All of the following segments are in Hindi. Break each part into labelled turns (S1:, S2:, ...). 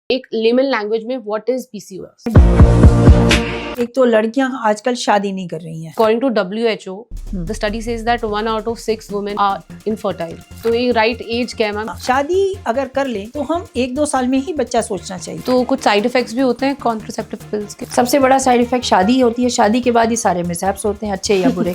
S1: एक लेमन लैंग्वेज में व्हाट इज पीसीओएस?
S2: एक तो लड़कियां आजकल शादी नहीं कर रही हैं।
S1: According to WHO, the study says that 1 out of 6 women are infertile. तो ये राइट एज क्या है मैम?
S2: शादी अगर कर लें तो हम 1-2 साल में ही बच्चा सोचना चाहिए।
S1: तो कुछ साइड इफेक्ट्स भी होते हैं कॉन्ट्रासेप्टिव पिल्स के?
S2: सबसे बड़ा साइड इफेक्ट शादी होती है। शादी के बाद ही सारे मिसहैप्स होते हैं, अच्छे या बुरे।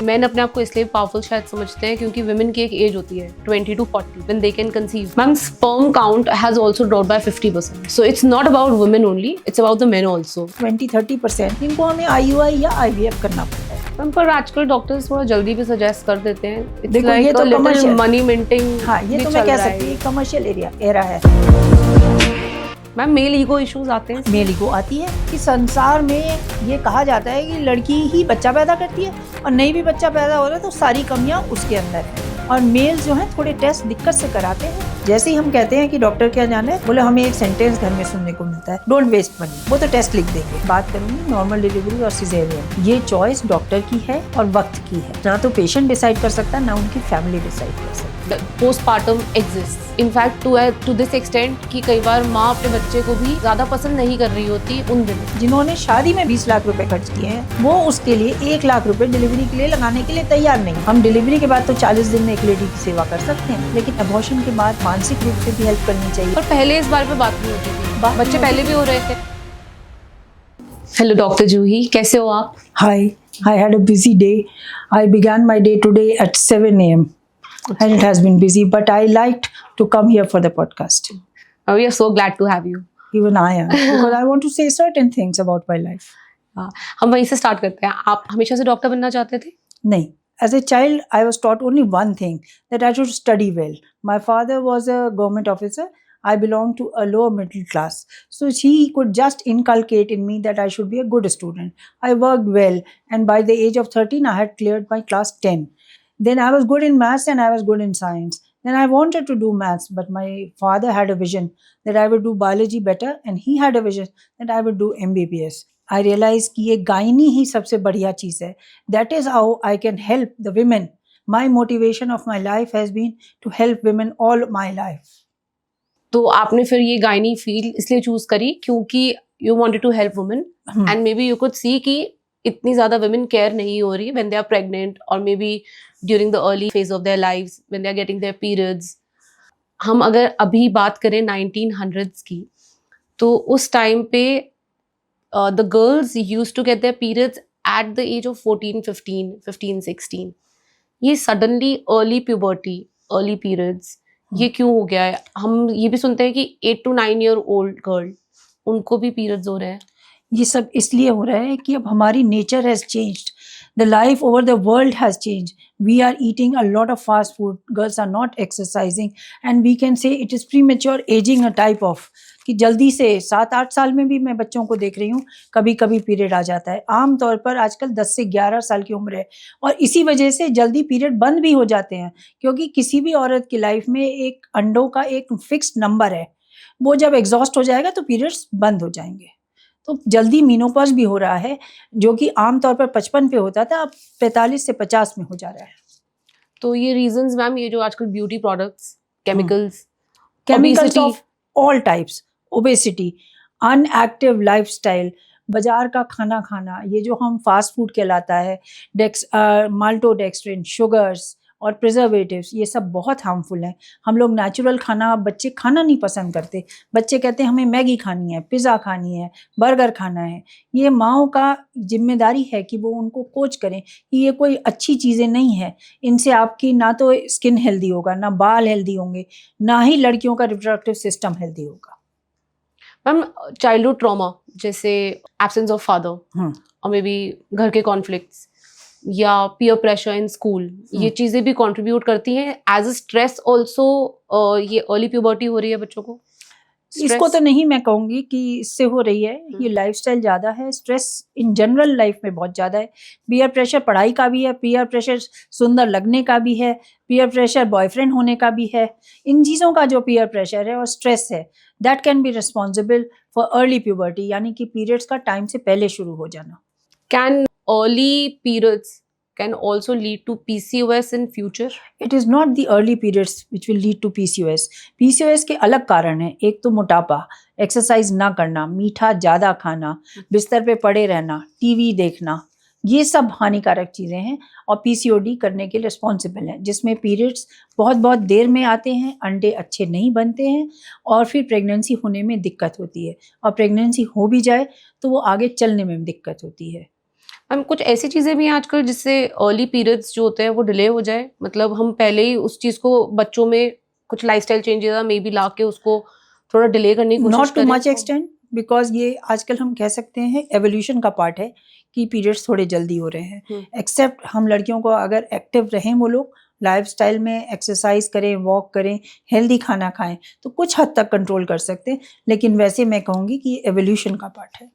S1: मैन अपने आप को इसलिए पावरफुल शायद समझते हैं क्योंकि वुमेन की एक एज होती है 20 to 40 when they can conceive. Ma'am sperm count has also dropped by 50%. So it's not about women only, it's about the men also.
S2: 20-30% इनको हमें IUI या IVF करना पड़ता है।
S1: मैम पर आजकल डॉक्टर्स थोड़ा जल्दी भी सजेस्ट कर देते हैं। It's
S2: देखो,
S1: like
S2: ये तो
S1: a little
S2: commercial-
S1: money minting.
S2: हाँ, ये तो
S1: भी
S2: मैं
S1: चल
S2: कह
S1: रहा है
S2: सकती
S1: ये।
S2: हूँ कमर्शियल एरा है।
S1: मैम मेल ईगो इश्यूज आते हैं।
S2: मेल ईगो आती है कि संसार में ये कहा जाता है कि लड़की ही बच्चा पैदा करती है और नहीं भी बच्चा पैदा हो रहा है तो सारी कमियां उसके अंदर है। और मेल जो है थोड़े टेस्ट दिक्कत से कराते हैं। जैसे ही हम कहते हैं कि डॉक्टर क्या जाना है, बोले हमें एक सेंटेंस घर में सुनने को मिलता है, डोंट वेस्ट मनी। वो तो टेस्ट लिख देंगे। बात करूंगी नॉर्मल डिलीवरी और सिजेरियन। ये चॉइस डॉक्टर की है और वक्त की है। ना तो पेशेंट डिसाइड कर सकता है, ना उनकी फैमिली डिसाइड कर सकती है।
S1: Postpartum exist in fact to this extent कि कई बार माँ अपने बच्चे को भी ज्यादा पसंद नहीं कर रही होती उन दिनों।
S2: जिन्होंने शादी में 20 लाख रुपए खर्च किए हैं, वो उसके लिए 1 लाख रुपए डिलीवरी के लिए लगाने के लिए तैयार नहीं। हम डिलीवरी के बाद तो 40 दिन में एक लेडी की सेवा कर सकते हैं, लेकिन अबॉर्शन के बाद मानसिक रूप से भी हेल्प करनी चाहिए।
S1: और पहले इस बारे पे बात नहीं होती थी,
S2: बात
S1: बच्चे
S2: नहीं
S1: पहले भी हो रहे थे। हेलो डॉक्टर जूही, कैसे हो आप?
S2: Hi, I had a busy day. I began my day today at 7 a.m. and it has been busy, but I liked to come here for the podcast.
S1: We are so glad to have you.
S2: Even I am, because I want to say certain things about my life.
S1: हम वहीं से स्टार्ट करते हैं। आप हमेशा से डॉक्टर बनना चाहते थे?
S2: नहीं. As a child, I was taught only one thing, that I should study well. My father was a government officer. I belong to a lower middle class. So he could just inculcate in me that I should be a good student. I worked well, and by the age of 13, I had cleared my class 10. Then I was good in maths and I was good in science. Then I wanted to do maths, but my father had a vision that I would do biology better, and he had a vision that I would do MBBS. I realized कि ये गायनी ही सबसे बढ़िया चीज़ है. That is how I can help the women. My motivation of my life has been to help women all my life.
S1: तो आपने फिर ये गायनी फील्ड इसलिए चूज करी क्योंकि you wanted to help women and may be you could see कि इतनी ज्यादा वुमेन केयर नहीं हो रही व्हेन दे आर प्रेग्नेंट और may be during the early phase of their lives when they are getting their periods. हम अगर अभी बात करें 1900s की, तो उस टाइम पे the girls used to get their periods at the age of 15, ये suddenly early puberty, early periods, ये क्यों हो गया है? हम ये भी सुनते हैं कि 8 to 9 year old गर्ल, उनको भी पीरियड्स हो रहे हैं।
S2: ये सब इसलिए हो रहा है कि अब हमारी nature has changed, the life over the world has changed. We are eating a lot of fast food, girls are not exercising, and we can say it is premature ageing a type of, कि जल्दी से 7-8 साल में भी मैं बच्चों को देख रही हूँ कभी कभी पीरियड आ जाता है. आम तौर पर आजकल 10 से 11 साल की उम्र है, और इसी वजह से जल्दी पीरियड बंद भी हो जाते हैं, क्योंकि किसी भी औरत की लाइफ में एक अंडों का एक फिक्स्ड नंबर है, वो जब एग्जॉस्ट हो जाएगा तो पीरियड्स बंद हो जाएंगे. तो जल्दी मीनोपॉज भी हो रहा है, जो कि आमतौर पर 55 पे होता था, अब 45 से 50 में हो जा रहा है.
S1: तो ये रीजंस मैम, ये जो आजकल beauty products, chemicals
S2: chemicals of all types, obesity, unactive lifestyle, बाजार का खाना खाना, ये जो हम फास्ट फूड कहलाता है, माल्टोडेक्स्ट्रिन, शुगर्स और प्रिजर्वेटिव्स, ये सब बहुत हार्मफुल हैं. हम लोग नेचुरल खाना, बच्चे खाना नहीं पसंद करते. बच्चे कहते हैं हमें मैगी खानी है, पिज़्ज़ा खानी है, बर्गर खाना है. ये माँओं का जिम्मेदारी है कि वो उनको कोच करें कि ये कोई अच्छी चीज़ें नहीं है. इनसे आपकी ना तो स्किन हेल्दी होगा, ना बाल हेल्दी होंगे, ना ही लड़कियों का रिप्रोडक्टिव सिस्टम हेल्दी होगा.
S1: मैम चाइल्डहुड ट्रॉमा जैसे एब्सेंस ऑफ फादर और मे बी घर के कॉन्फ्लिक्ट्स या पीयर प्रेशर इन स्कूल, ये चीजें भी कंट्रीब्यूट करती हैं एज अ स्ट्रेस ऑल्सो. ये अर्ली प्यूबर्टी हो रही है बच्चों को.
S2: इसको तो नहीं मैं कहूँगी कि इससे हो रही है, ये लाइफस्टाइल ज़्यादा है. स्ट्रेस इन जनरल लाइफ में बहुत ज़्यादा है. पीयर प्रेशर पढ़ाई का भी है, पीयर प्रेशर सुंदर लगने का भी है, पीयर प्रेशर बॉयफ्रेंड होने का भी है. इन चीज़ों का जो पीयर प्रेशर है और स्ट्रेस है, that can be responsible for early puberty, यानी कि पीरियड्स का टाइम से पहले शुरू हो जाना.
S1: Can early periods can also lead to PCOS in future?
S2: It is not the early periods which will lead to PCOS. PCOS के अलग कारण हैं. एक तो मोटापा, एक्सरसाइज ना करना, मीठा ज़्यादा खाना, बिस्तर पे पड़े रहना, टीवी देखना, ये सब हानिकारक चीज़ें हैं और PCOD करने के रिस्पॉन्सिबल हैं, जिसमें पीरियड्स बहुत बहुत देर में आते हैं, अंडे अच्छे नहीं बनते हैं और फिर प्रेगनेंसी होने में दिक्कत होती है और प्रेगनेंसी हो भी जाए तो वो आगे चलने में दिक्कत होती है.
S1: मैम कुछ ऐसी चीज़ें भी हैं आजकल जिससे अर्ली पीरियड्स जो होते हैं वो डिले हो जाए, मतलब हम पहले ही उस चीज़ को बच्चों में कुछ लाइफस्टाइल चेंजेस मे बी ला के उसको थोड़ा डिले करने की कोशिश
S2: नॉट टू
S1: करें
S2: मच एक्सटेंट, बिकॉज ये आजकल हम कह सकते हैं एवोल्यूशन का पार्ट है कि पीरियड्स थोड़े जल्दी हो रहे हैं. एक्सेप्ट हम लड़कियों को अगर एक्टिव रहें, वो लोग लाइफस्टाइल में एक्सरसाइज करें, वॉक करें, हेल्दी खाना खाएं, तो कुछ हद तक कंट्रोल कर सकते हैं. लेकिन वैसे मैं कहूँगी कि ये एवोल्यूशन का पार्ट है.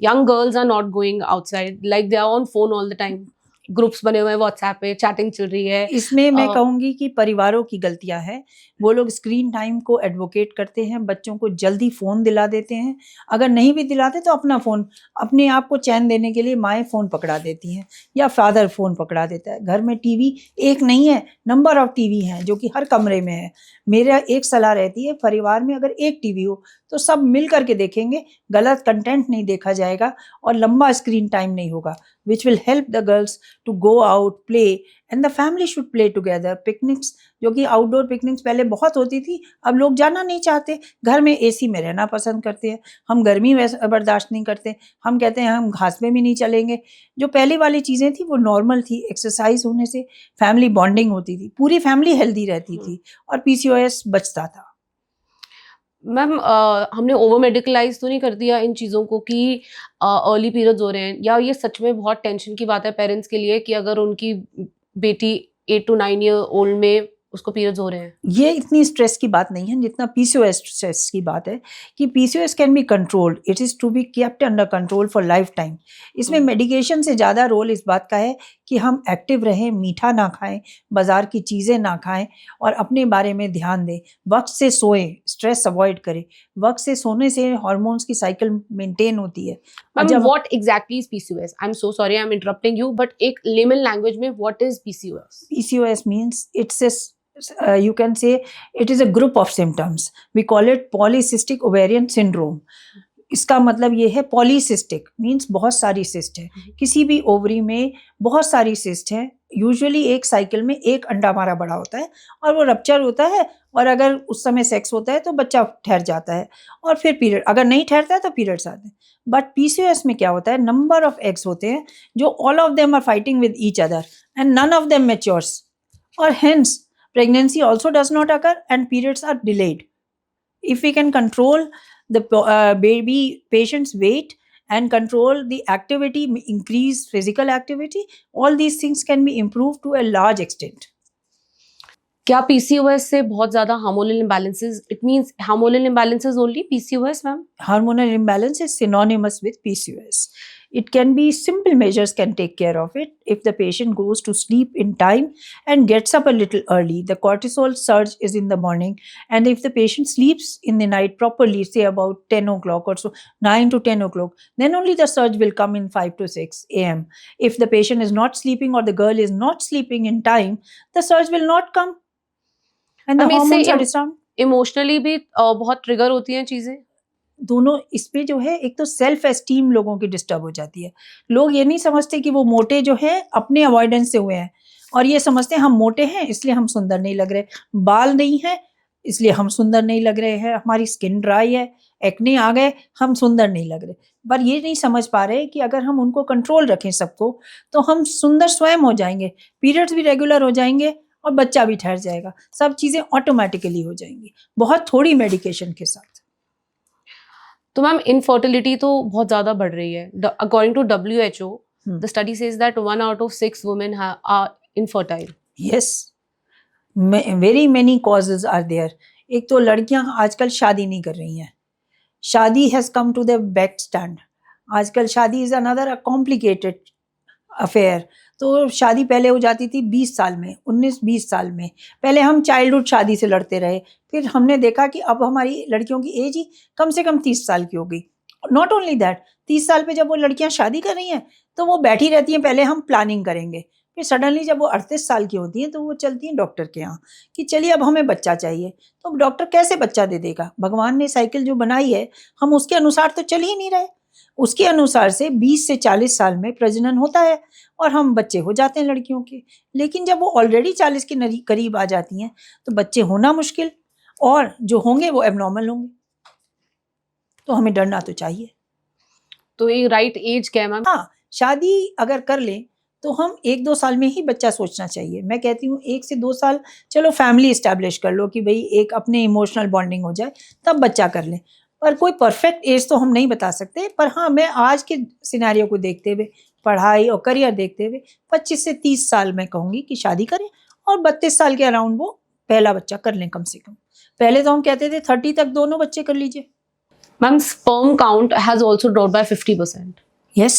S1: young girls are not going outside, like they are on phone all the time. Groups बने हुए हैं व्हाट्सएप पे, चैटिंग चल रही है.
S2: इसमें मैं कहूँगी कि परिवारों की गलतियां हैं. वो लोग स्क्रीन टाइम को एडवोकेट करते हैं, बच्चों को जल्दी फ़ोन दिला देते हैं. अगर नहीं भी दिलाते तो अपना फ़ोन, अपने आप को चैन देने के लिए माएँ फ़ोन पकड़ा देती हैं या फादर फ़ोन पकड़ा देता है. घर में टीवी एक नहीं है, नंबर ऑफ टीवी हैं जो कि हर कमरे में है. मेरा एक सलाह रहती है, परिवार में अगर एक टीवी हो तो सब मिल करके देखेंगे, गलत कंटेंट नहीं देखा जाएगा और लंबा स्क्रीन टाइम नहीं होगा, which will help the girls to go out, play, and the family should play together. Picnics, जो कि आउटडोर पिकनिक्स पहले बहुत होती थी, अब लोग जाना नहीं चाहते, घर में एसी में रहना पसंद करते हैं. हम गर्मी बर्दाश्त नहीं करते, हम कहते हैं हम घास में भी नहीं चलेंगे. जो पहले वाली चीज़ें थी वो नॉर्मल थी. एक्सरसाइज होने से फैमिली बॉन्डिंग होती थी, पूरी फैमिली हेल्दी रहती थी और PCOS बचता था.
S1: मैम हमने ओवर मेडिकलाइज तो नहीं कर दिया इन चीज़ों को कि अर्ली पीरियड्स हो रहे हैं, या ये सच में बहुत टेंशन की बात है पेरेंट्स के लिए कि अगर उनकी बेटी 8 to 9 ईयर ओल्ड में उसको पीरियड्स हो रहे हैं?
S2: ये इतनी स्ट्रेस की बात नहीं है जितना PCOS स्ट्रेस की बात है कि PCOS can be controlled. It is to be kept under control for life time. इसमें मेडिकेशन से ज़्यादा रोल इस बात का है कि हम एक्टिव रहें, मीठा ना खाएं, बाजार की चीज़ें ना खाएं और अपने बारे में ध्यान दें. वक्त से सोएं, स्ट्रेस अवॉइड करें. वक्त से सोने से हार्मोन्स की साइकिल मेंटेन होती है.
S1: Ma'am what exactly is PCOS? I am so sorry, I am interrupting you, but एक लेमन लैंग्वेज में what is PCOS?
S2: PCOS means it's a you can say it is a group of symptoms. We call it polycystic ovarian syndrome. इसका मतलब ये है पॉलीसिस्टिक मीन्स बहुत सारी सिस्ट है. किसी भी ओवरी में बहुत सारी सिस्ट है. यूजुअली एक साइकिल में एक अंडा हमारा बड़ा होता है और वो रप्चर होता है और अगर उस समय सेक्स होता है तो बच्चा ठहर जाता है और फिर पीरियड, अगर नहीं ठहरता है तो पीरियड्स आते हैं. बट PCOS में क्या होता है, नंबर ऑफ एग्स होते हैं जो all of them are fighting with each other and none of them matures और hence pregnancy also does not occur and periods are delayed. If we can control the baby patient's weight and control the activity, increase physical activity, all these things can be improved to a large extent.
S1: क्या PCOS से बहुत ज़्यादा hormonal imbalances, it means hormonal imbalances only PCOS, ma'am?
S2: Hormonal imbalance is synonymous with PCOS. It can be simple measures can take care of it. If the patient goes to sleep in time and gets up a little early, the cortisol surge is in the morning, and if the patient sleeps in the night properly, say about 10 o'clock or so, 9 to 10 o'clock, then only the surge will come in 5 to 6 a.m. If the patient is not sleeping or the girl is not sleeping in time, the surge will not come and the hormones are disturbed.
S1: Emotionally भी बहुत ट्रिगर होती हैं चीज़ें.
S2: दोनों इस पे जो है, एक तो सेल्फ एस्टीम लोगों की डिस्टर्ब हो जाती है. लोग ये नहीं समझते कि वो मोटे जो है अपने अवॉइडेंस से हुए हैं और ये समझते हैं हम मोटे हैं इसलिए हम सुंदर नहीं लग रहे, बाल नहीं है इसलिए हम सुंदर नहीं लग रहे हैं, हमारी स्किन ड्राई है, एक्ने आ गए, हम सुंदर नहीं लग रहे. पर ये नहीं समझ पा रहे कि अगर हम उनको कंट्रोल रखें सबको तो हम सुंदर स्वयं हो जाएंगे, पीरियड्स भी रेगुलर हो जाएंगे और बच्चा भी ठहर जाएगा. सब चीज़ें ऑटोमेटिकली हो जाएंगी बहुत थोड़ी मेडिकेशन के साथ.
S1: तो मैम इनफर्टिलिटी तो बहुत ज़्यादा बढ़ रही है. According to WHO, the study says that 1 out of 6 women are infertile.
S2: Yes, very many causes are there. एक तो लड़कियां आजकल शादी नहीं कर रही हैं. शादी has come to the back stand. आजकल शादी is another complicated affair. तो शादी पहले हो जाती थी 20 साल में, 19-20 साल में. पहले हम चाइल्डहुड शादी से लड़ते रहे, फिर हमने देखा कि अब हमारी लड़कियों की एज ही कम से कम 30 साल की हो गई. नॉट ओनली दैट, 30 साल पे जब वो लड़कियां शादी कर रही हैं तो वो बैठी रहती हैं, पहले हम प्लानिंग करेंगे, फिर सडनली जब वो 38 साल की होती हैं तो वो चलती हैं डॉक्टर के यहाँ कि चलिए अब हमें बच्चा चाहिए। तो अब डॉक्टर कैसे बच्चा दे देगा? भगवान ने साइकिल जो बनाई है हम उसके अनुसार तो चल ही नहीं रहे। उसके अनुसार से 20 से 40 साल में प्रजनन होता है और हम बच्चे हो जाते हैं लड़कियों के। लेकिन जब वो ऑलरेडी 40 के करीब आ जाती हैं तो बच्चे होना मुश्किल, और जो होंगे वो एबनॉर्मल होंगे। तो हमें डरना तो चाहिए।
S1: तो ये राइट एज क्या है मैम?
S2: हाँ, शादी अगर कर लें तो हम 1-2 साल में ही बच्चा सोचना चाहिए। मैं कहती हूँ 1 से 2 साल चलो फैमिली एस्टैब्लिश कर लो कि भई एक अपने इमोशनल बॉन्डिंग हो जाए, तब बच्चा कर लें। पर कोई परफेक्ट एज तो हम नहीं बता सकते, पर हाँ, मैं आज के सिनेरियो को देखते हुए, पढ़ाई और करियर देखते हुए 25 से 30 साल मैं कहूँगी कि शादी करें और 32 साल के अराउंड वो पहला बच्चा कर लें कम से कम। पहले तो हम कहते थे 30 तक दोनों बच्चे कर लीजिए।
S1: Ma'am, sperm count has also dropped by 50%.
S2: Yes.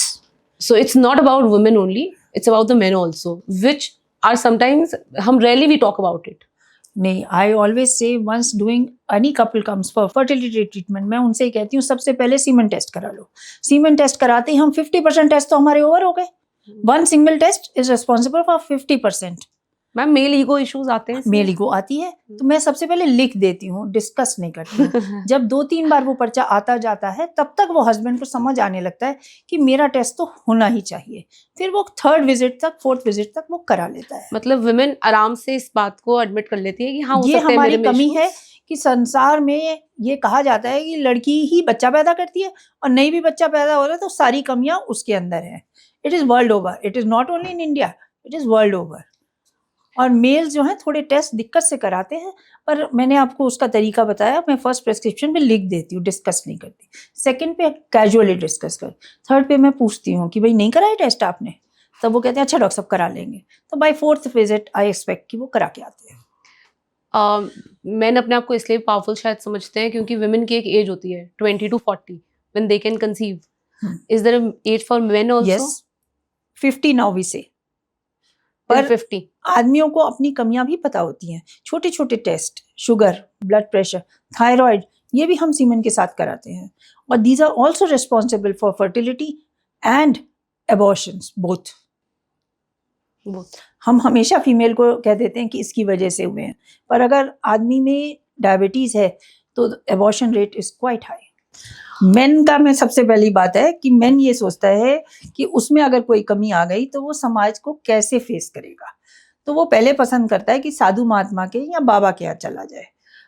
S1: So it's not about women only, it's about the men also, which are sometimes, hum rarely we talk about it.
S2: नहीं, I always say once doing any couple comes for fertility treatment, मैं उनसे ही कहती हूँ सबसे पहले सीमेन टेस्ट करा लो। सीमेन टेस्ट कराते ही हम 50% टेस्ट तो हमारे ओवर हो गए। One single test is responsible for 50%।
S1: Ma'am male ego issues आते हैं,
S2: मेल ईगो आती है तो मैं सबसे पहले लिख देती हूँ, डिस्कस नहीं करती हूँ। जब 2-3 बार वो पर्चा आता जाता है तब तक वो हस्बैंड को समझ आने लगता है कि मेरा टेस्ट तो होना ही चाहिए। फिर वो 3rd विजिट तक 4th विजिट तक वो करा लेता है।
S1: मतलब वुमेन आराम से इस बात को एडमिट कर लेती है कि हाँ, हो
S2: ये
S1: सकता है
S2: हमारी
S1: मेरे में
S2: कमी
S1: issues।
S2: है कि संसार में ये कहा जाता है कि लड़की ही बच्चा पैदा करती है और नहीं भी बच्चा पैदा हो रहा है तो सारी कमियां उसके अंदर हैं। It is world over, it is not only in India, it is world over. और मेल्स जो हैं थोड़े टेस्ट दिक्कत से कराते हैं, पर मैंने आपको उसका तरीका बताया। मैं फर्स्ट प्रेस्क्रिप्शन पे लिख देती हूँ, डिस्कस नहीं करती। सेकंड पे कैजुअली डिस्कस कर, थर्ड पे मैं पूछती हूँ कि भाई नहीं कराया टेस्ट आपने, तब वो कहते हैं अच्छा डॉक्टर साहब करा लेंगे। तो bye 4th visit I expect कि वो करा के आते हैं।
S1: मैन अपने आप को इसलिए पावरफुल शायद समझते हैं क्योंकि वुमेन की एक एज होती है 20 to 40 when they can conceive. Is there a age for men also?
S2: Yes, 50 now we say.
S1: पर
S2: पर
S1: 50
S2: आदमियों को अपनी कमियां भी पता होती हैं। छोटे छोटे test, sugar, blood pressure, thyroid, ये भी हम सीमेन के साथ कराते हैं। और these are also responsible for fertility and abortions both. हम हमेशा फीमेल को कह देते हैं कि इसकी वजह से हुए हैं, पर अगर आदमी में डायबिटीज है तो abortion rate is quite high. Main का मैं सबसे पहली बात है कि मेन ये सोचता है कि उसमें अगर कोई कमी आ गई तो वो समाज को कैसे फेस करेगा। तो वो पहले पसंद करता है कि साधु महात्मा के या बाबा के यहाँ चला जाए,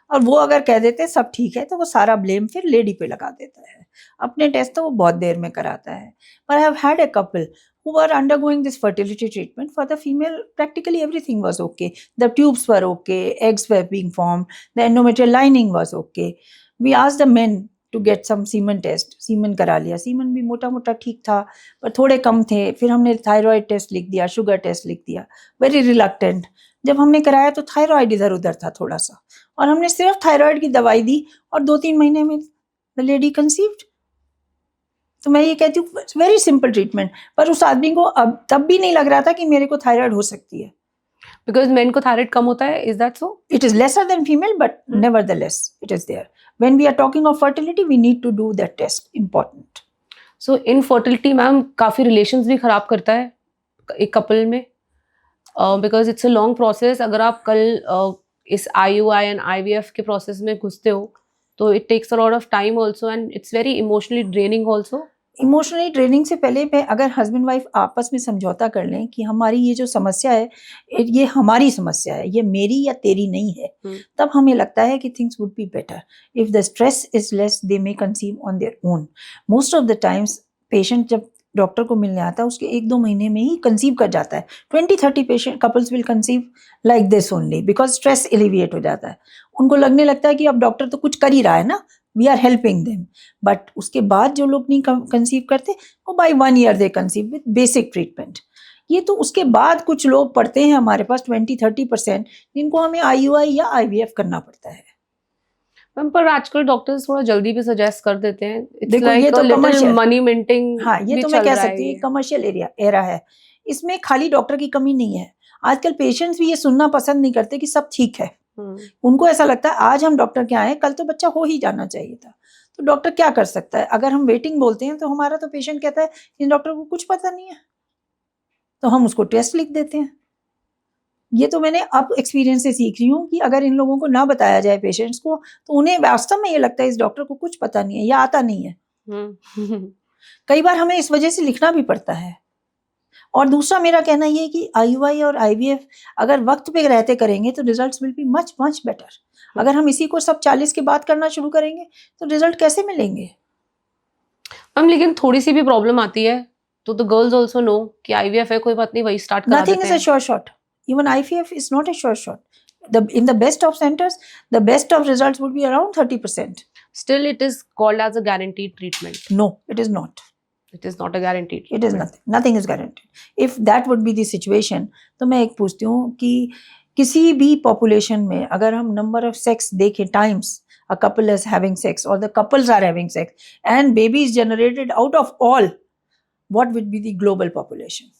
S2: और वो अगर कह देते सब ठीक है तो वो सारा ब्लेम फिर लेडी पे लगा देता है। अपने टेस्ट तो वो बहुत देर में कराता है। पर I have had a couple who were undergoing this fertility treatment. For the female, practically everything was okay. The tubes were okay, eggs were being formed, the endometrial lining was okay. We asked the men to get some semen test. Semen करा लिया, semen भी मोटा मोटा ठीक था पर थोड़े कम थे। फिर हमने थायराइड टेस्ट लिख दिया, शुगर टेस्ट लिख दिया, वेरी रिलक्टेंट। जब हमने कराया तो थायराइड इधर उधर था थोड़ा सा, और हमने सिर्फ थायराइड की दवाई दी और 2-3 महीने में द लेडी कंसीव्ड। तो मैं ये कहती हूँ वेरी सिंपल ट्रीटमेंट, पर उस आदमी को अब तब भी नहीं लग रहा था कि मेरे को थायराइड हो सकती है।
S1: बिकॉज मेन को थायराइड कम होता है, is that so?
S2: It is lesser than female but nevertheless it is there. When we are talking of fertility we need to do that test, important.
S1: So infertility ma'am काफ़ी रिलेशंस भी खराब करता है एक कपल में, because it's a long process. अगर आप कल इस IUI एंड IVF के प्रोसेस में घुसते हो तो it takes a lot of time also and it's very emotionally draining also.
S2: Emotionally training से पहले मैं अगर हस्बैंड वाइफ आपस में समझौता कर लें कि हमारी ये जो समस्या है ये हमारी समस्या है, ये मेरी या तेरी नहीं है, तब हमें लगता है कि things would be better. If the stress is less they may conceive on their own. Most of the times patient जब डॉक्टर को मिलने आता है उसके 1-2 महीने में ही कंसीव कर जाता है। 20-30 patient couples will conceive like this only because stress alleviate हो जाता है। उनको लगने लगता है कि अब डॉक्टर तो कुछ कर ही रहा है ना, we are helping them. But उसके बाद जो लोग नहीं कंसीव करते वो by 1 year they conceive with basic treatment. ये तो उसके बाद कुछ लोग पढ़ते हैं हमारे पास 20-30% जिनको हमें IUI या IVF करना पड़ता है।
S1: मैम पर आजकल डॉक्टर्स थोड़ा जल्दी भी सजेस्ट कर देते हैं।
S2: देखो ये तो कमर्शियल
S1: मनी मिंटिंग,
S2: हाँ ये तो मैं कह सकती हूँ कमर्शियल एरा है। इसमें खाली डॉक्टर की कमी नहीं है, आजकल पेशेंट्स भी ये सुनना पसंद नहीं करते कि सब ठीक है। उनको ऐसा लगता है आज हम डॉक्टर के आए, कल तो बच्चा हो ही जाना चाहिए था। तो डॉक्टर क्या कर सकता है? अगर हम वेटिंग बोलते हैं तो हमारा तो पेशेंट कहता है इन डॉक्टर को कुछ पता नहीं है। तो हम उसको टेस्ट लिख देते हैं। ये तो मैंने अब एक्सपीरियंस से सीख रही हूँ कि अगर इन लोगों को ना बताया जाए पेशेंट्स को, तो उन्हें वास्तव में ये लगता है इस डॉक्टर को कुछ पता नहीं है या आता नहीं है। कई बार हमें इस वजह से लिखना भी पड़ता है। और दूसरा मेरा कहना ये है कि IUI और IVF अगर वक्त पे रहते करेंगे तो results will be much much better. अगर हम इसी को सब 40 के बाद करना शुरू करेंगे तो रिजल्ट कैसे मिलेंगे?
S1: मैम लेकिन थोड़ी सी भी प्रॉब्लम आती है तो द गर्ल्स आल्सो नो कि IVF है, कोई बात नहीं, वही स्टार्ट करा
S2: Nothing
S1: देते
S2: is a
S1: हैं।
S2: sure shot. Even IVF is not a sure shot. In the best of centers, the best of results would be around 30%.
S1: Still it is called as a guaranteed treatment.
S2: No, it is not.
S1: It is not a guaranteed
S2: It is
S1: treatment.
S2: nothing. Nothing is guaranteed. If that would be the situation, तो मैं एक पूछती हूँ कि किसी भी population में अगर हम number of sex देखें times a couple is having sex or the couples are having sex and baby is generated out of all, what would be the global population?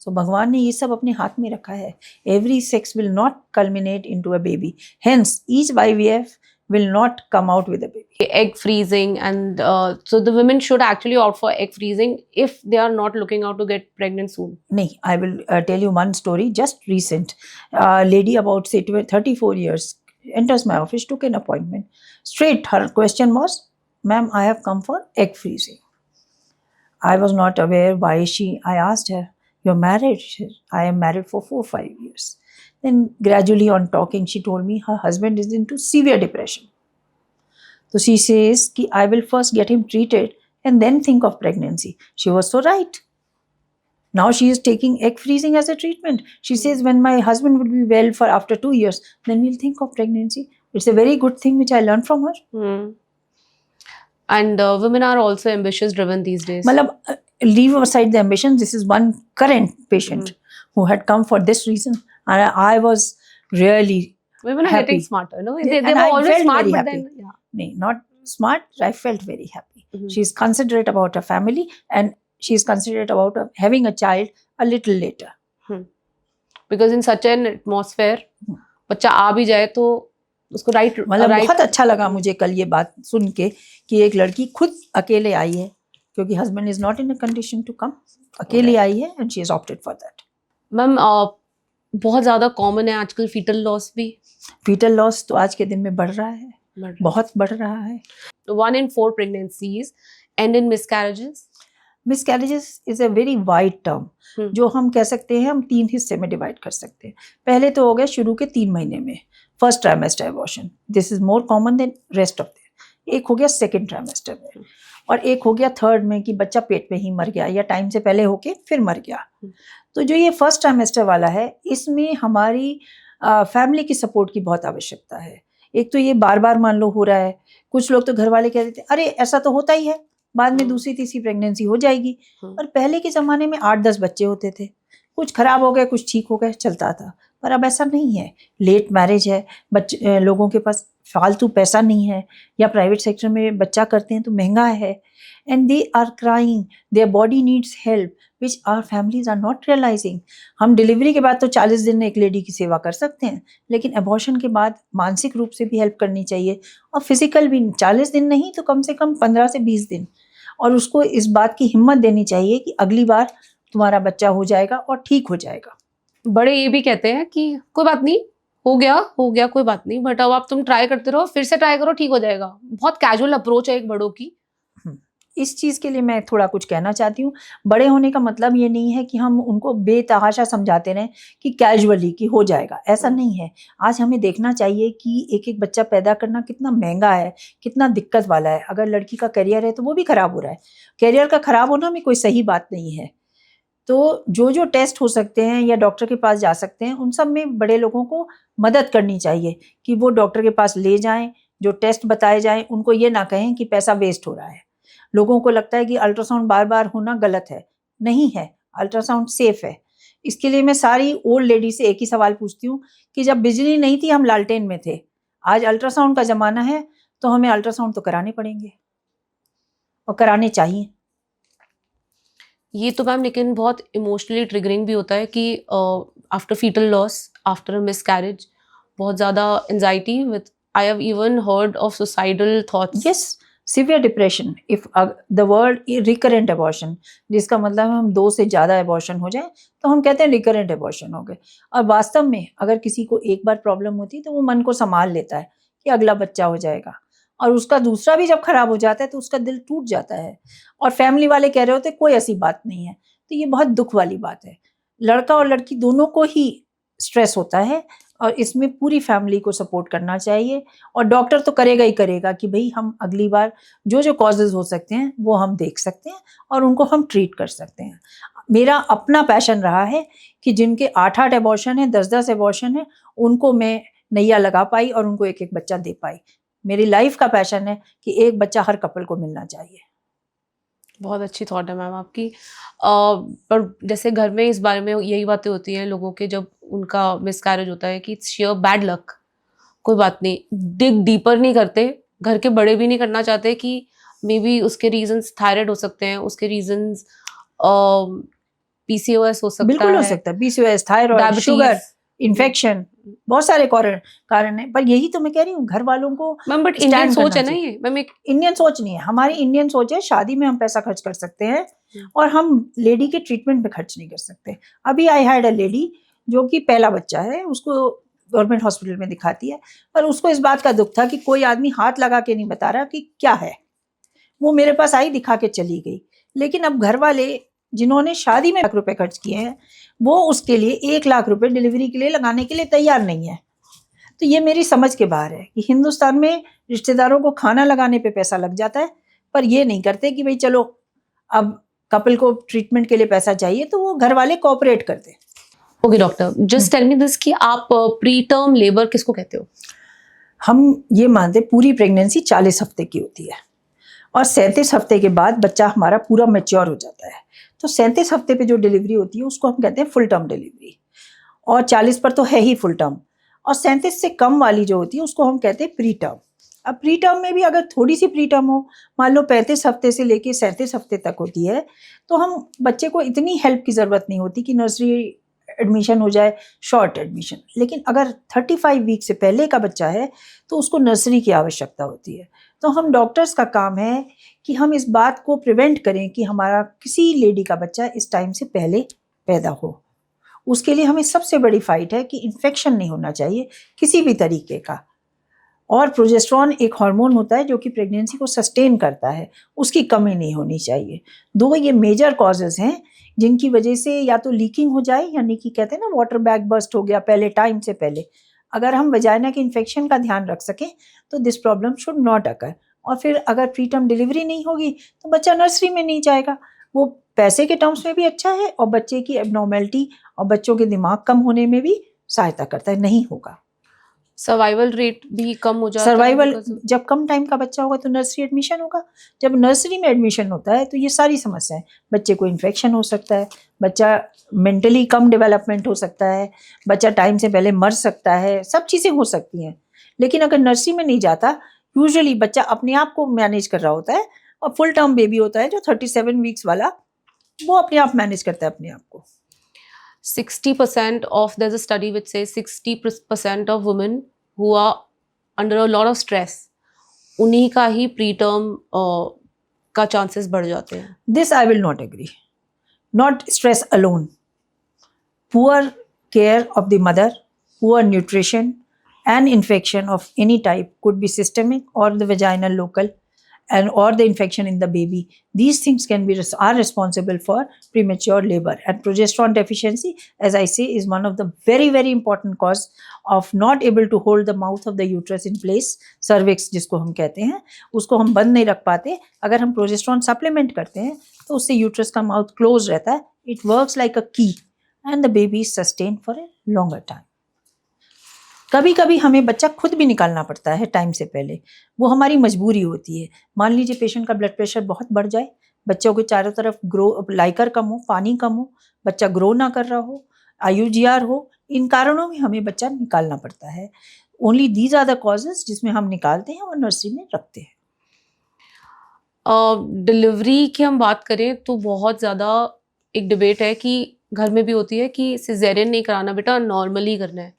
S2: So भगवान ने ये सब अपने हाथ में रखा है. Every sex will not culminate into a baby. Hence, each IVF will not come out with a baby.
S1: Egg freezing and so the women should actually opt for egg freezing if they are not looking out to get pregnant soon.
S2: नहीं, I will tell you one story just recent. Lady about say 34 years enters my office, took an appointment. Straight her question was, ma'am, I have come for egg freezing. I was not aware why I asked her, you're married? She said, I am married for 4-5 years. Then gradually on talking, she told me her husband is into severe depression. So she says, I will first get him treated and then think of pregnancy. She was so right. Now she is taking egg freezing as a treatment. She says, when my husband would be well for after 2 years, then we'll think of pregnancy. It's a very good thing which I learned from her.
S1: And women are also ambitious driven these days.
S2: Matlab, leave aside the ambition. This is one current patient who had come for this reason. And I was really
S1: women are
S2: happy.
S1: getting smarter, no? They
S2: And
S1: were
S2: I
S1: always
S2: felt
S1: smart,
S2: very
S1: but
S2: happy.
S1: then yeah.
S2: No, not smart. I felt very happy. She's considerate about her family and she's considerate about having a child a little later.
S1: Because in such an atmosphere, बच्चा आ भी जाए तो उसको राइट
S2: मतलब बहुत अच्छा लगा मुझे कल ये बात सुन के कि एक लड़की खुद अकेले आई है क्योंकि husband is not in a condition to come, अकेले आई है and she is opted for that.
S1: Ma'am बहुत ज़्यादा कॉमन है आजकल फीटल लॉस भी.
S2: फीटल लॉस तो आज के दिन में बढ़ रहा है, बहुत बढ़ रहा है.
S1: 1 in 4 pregnancies end in miscarriages.
S2: Miscarriages is a very wide term जो हम कह सकते हैं, हम 3 हिस्से में डिवाइड कर सकते हैं. पहले तो हो गया शुरू के 3 महीने में first trimester abortion, this is more common than rest of there. एक हो गया सेकेंड ट्राइमेस्टर में और एक हो गया थर्ड में कि बच्चा पेट में ही मर गया या टाइम से पहले होके फिर मर गया. तो जो ये फर्स्ट ट्राइमेस्टर वाला है इसमें हमारी फैमिली की सपोर्ट की बहुत आवश्यकता है. एक तो ये बार बार मान लो हो रहा है, कुछ लोग तो घर वाले कह देते अरे ऐसा तो होता ही है, बाद में दूसरी तीसरी प्रेगनेंसी हो जाएगी. और पहले के ज़माने में 8-10 बच्चे होते थे, कुछ खराब हो गए कुछ ठीक हो गए चलता था. पर अब ऐसा नहीं है. लेट मैरिज है, बच्चे लोगों के पास फालतू पैसा नहीं है या प्राइवेट सेक्टर में बच्चा करते हैं तो महंगा है. And they are crying, their body needs help which our families are not realising. हम डिलीवरी के बाद तो 40 दिन एक लेडी की सेवा कर सकते हैं, लेकिन एबॉर्शन के बाद मानसिक रूप से भी हेल्प करनी चाहिए और फिजिकल भी. 40 दिन नहीं तो कम से कम 15 से 20 दिन. और उसको इस बात की हिम्मत देनी चाहिए कि अगली बार तुम्हारा बच्चा हो जाएगा और ठीक हो जाएगा.
S1: बड़े ये भी कहते हैं कि कोई बात नहीं, हो गया कोई बात नहीं, बट अब आप तुम ट्राई करते रहो, फिर से ट्राई करो, ठीक हो जाएगा. बहुत कैजुअल अप्रोच है एक बड़ों की.
S2: इस चीज़ के लिए मैं थोड़ा कुछ कहना चाहती हूँ. बड़े होने का मतलब ये नहीं है कि हम उनको बेतहाशा समझाते रहें कि कैजुअली कि हो जाएगा, ऐसा नहीं है. आज हमें देखना चाहिए कि एक एक बच्चा पैदा करना कितना महंगा है, कितना दिक्कत वाला है. अगर लड़की का करियर है तो वो भी खराब हो रहा है. करियर का खराब होना भी कोई सही बात नहीं है. तो जो टेस्ट हो सकते हैं या डॉक्टर के पास जा सकते हैं उन सब में बड़े लोगों को मदद करनी चाहिए कि वो डॉक्टर के पास ले जाएं, जो टेस्ट बताए जाएं. उनको ये ना कहें कि पैसा वेस्ट हो रहा है. लोगों को लगता है कि अल्ट्रासाउंड बार बार होना गलत है. नहीं है, अल्ट्रासाउंड सेफ है. इसके लिए मैं सारी ओल्ड लेडी से एक ही सवाल पूछती हूँ कि जब बिजली नहीं थी हम लालटेन में थे, आज अल्ट्रासाउंड का ज़माना है तो हमें अल्ट्रासाउंड तो कराने पड़ेंगे और कराने चाहिए.
S1: ये तो मैम लेकिन बहुत इमोशनली ट्रिगरिंग भी होता है कि after foetal loss, after a miscarriage, बहुत ज़्यादा anxiety with, I have even heard of suicidal thoughts.
S2: Yes, severe depression, if the word recurrent abortion, जिसका मतलब हम 2 से ज़्यादा एबॉर्शन हो जाए तो हम कहते हैं रिकरेंट एबॉर्शन हो गए। और वास्तव में अगर किसी को एक बार प्रॉब्लम होती है तो वो मन को संभाल लेता है कि अगला बच्चा हो जाएगा, और उसका दूसरा भी जब खराब हो जाता है तो उसका दिल टूट जाता है, और फैमिली वाले कह रहे होते कोई ऐसी बात नहीं है। तो ये बहुत दुख वाली बात है। लड़का और लड़की दोनों को ही स्ट्रेस होता है, और इसमें पूरी फैमिली को सपोर्ट करना चाहिए, और डॉक्टर तो करेगा ही करेगा कि भाई हम अगली बार जो जो कॉजेज हो सकते हैं वो हम देख सकते हैं और उनको हम ट्रीट कर सकते हैं। मेरा अपना पैशन रहा है कि जिनके 8-8 एबॉर्शन है, 10-10 एबॉर्शन है, उनको मैं नैया लगा पाई और उनको एक-एक बच्चा दे पाई। मेरी लाइफ का पैशन है कि एक बच्चा हर कपल को मिलना चाहिए।
S1: बहुत अच्छी थॉट है मैम आपकी। पर जैसे घर में इस बारे में यही बातें होती हैं लोगों के, जब उनका मिसकैरेज होता है कि इट्स शेयर बैड लक, कोई बात नहीं, डिग डीपर नहीं करते, घर के बड़े भी नहीं करना चाहते कि मे बी उसके रीजंस थायराइड हो सकते हैं, उसके रीजंस पीसीओएस हो सकता
S2: बिल्कुल हो
S1: है,
S2: सकता है, PCOS, thyroid, sugar,
S1: diabetes,
S2: infection, बहुत सारे कारण है। पर यही तो मैं कह रही हूँ, घर वालों को
S1: मैम बट
S2: stand
S1: इंडियन सोच
S2: करना
S1: है ना
S2: चाहिए।
S1: ये मैम, एक
S2: इंडियन सोच नहीं है, हमारी इंडियन सोच है शादी में हम पैसा खर्च कर सकते हैं और हम लेडी के ट्रीटमेंट पे खर्च नहीं कर सकते। अभी आई हैड अ लेडी जो कि पहला बच्चा है, उसको गवर्नमेंट हॉस्पिटल में दिखाती है, पर उसको इस बात का दुख था कि कोई आदमी हाथ लगा के नहीं बता रहा कि क्या है। वो मेरे पास आई, दिखा के चली गई। लेकिन अब घर वाले जिन्होंने शादी में लाख रुपए खर्च किए हैं, वो उसके लिए 1 लाख रुपए डिलीवरी के लिए लगाने के लिए तैयार नहीं है। तो ये मेरी समझ के बाहर है कि हिंदुस्तान में रिश्तेदारों को खाना लगाने पे पैसा लग जाता है, पर ये नहीं करते कि भाई चलो अब कपल को ट्रीटमेंट के लिए पैसा चाहिए तो वो घर वाले कोऑपरेट करते।
S1: Okay doctor, just tell me this कि आप प्री टर्म लेबर किसको कहते हो?
S2: हम ये मानते पूरी प्रेगनेंसी 40 हफ्ते की होती है और 37 हफ्ते के बाद बच्चा हमारा पूरा मैच्योर हो जाता है। तो 37 हफ्ते पे जो डिलीवरी होती है उसको हम कहते हैं फुल टर्म डिलीवरी, और 40 पर तो है ही फुल टर्म, और 37 से कम वाली जो होती है उसको हम कहते हैं प्री टर्म। अब प्री टर्म में भी अगर थोड़ी सी प्री टर्म हो, मान लो 35 हफ्ते से लेके 37 हफ्ते तक होती है, तो हम बच्चे को इतनी हेल्प की ज़रूरत नहीं होती कि नर्सरी एडमिशन हो जाए, शॉर्ट एडमिशन। लेकिन अगर 35 वीक से पहले का बच्चा है तो उसको नर्सरी की आवश्यकता होती है। तो हम डॉक्टर्स का काम है कि हम इस बात को प्रिवेंट करें कि हमारा किसी लेडी का बच्चा इस टाइम से पहले पैदा हो। उसके लिए हमें सबसे बड़ी फाइट है कि इन्फेक्शन नहीं होना चाहिए किसी भी तरीके का। और प्रोजेस्टेरॉन एक हार्मोन होता है जो कि प्रेगनेंसी को सस्टेन करता है, उसकी कमी नहीं होनी चाहिए। दो ये मेजर कॉजेज़ हैं जिनकी वजह से या तो लीकिंग हो जाए, यानी कि कहते हैं ना वाटर बैग बर्स्ट हो गया पहले, टाइम से पहले। अगर हम वजाइना के इन्फेक्शन का ध्यान रख सकें तो this problem should not occur. और फिर अगर प्री टर्म डिलीवरी नहीं होगी तो बच्चा नर्सरी में नहीं जाएगा। वो पैसे के टर्म्स में भी अच्छा है और बच्चे की एबनॉर्मेलिटी और बच्चों के दिमाग कम होने में भी सहायता करता है, नहीं होगा।
S1: सर्वाइवल रेट भी कम हो जाता है
S2: सर्वाइवल,
S1: because of-
S2: जब कम टाइम का बच्चा होगा तो नर्सरी एडमिशन होगा। जब नर्सरी में एडमिशन होता है तो ये सारी समस्याएं, बच्चे को इन्फेक्शन हो सकता है, बच्चा मेंटली कम डेवलपमेंट हो सकता है, बच्चा टाइम से पहले मर सकता है, सब चीज़ें हो सकती हैं। लेकिन अगर नर्सरी में नहीं जाता, यूजुअली बच्चा अपने आप को मैनेज कर रहा होता है, और फुल टर्म बेबी होता है जो 37 वीक्स वाला, वो अपने आप मैनेज करता है अपने आप को।
S1: 60% of, there's a study which says 60% of women who are under a lot of stress, उन्हीं का ही प्री टर्म का चांसेस बढ़ जाते हैं।
S2: This I will not agree. Not stress alone. Poor care of the mother, poor nutrition, and infection of any type could be systemic or the vaginal local, and or the infection in the baby. These things are responsible for premature labor. And progesterone deficiency, as I say, is one of the very, very important cause of not able to hold the mouth of the uterus in place. Cervix जिसको हम कहते हैं, उसको हम बंद नहीं रख पाते। अगर हम प्रोजेस्टेरॉन सप्लीमेंट करते हैं तो उससे यूट्रस का माउथ क्लोज रहता है। It works like a key and the baby is sustained for a longer time. कभी कभी हमें बच्चा खुद भी निकालना पड़ता है टाइम से पहले, वो हमारी मजबूरी होती है। मान लीजिए पेशेंट का ब्लड प्रेशर बहुत बढ़ जाए, बच्चों के चारों तरफ लाइकर कम हो, पानी कम हो, बच्चा ग्रो ना कर रहा हो, IUGR हो, इन कारणों में हमें बच्चा निकालना पड़ता है। Only these are the causes जिसमें हम निकालते हैं और नर्सरी में रखते हैं।
S1: डिलीवरी की हम बात करें तो बहुत ज़्यादा एक डिबेट है कि घर में भी होती है कि सिजेरियन नहीं कराना बेटा, नॉर्मली करना है।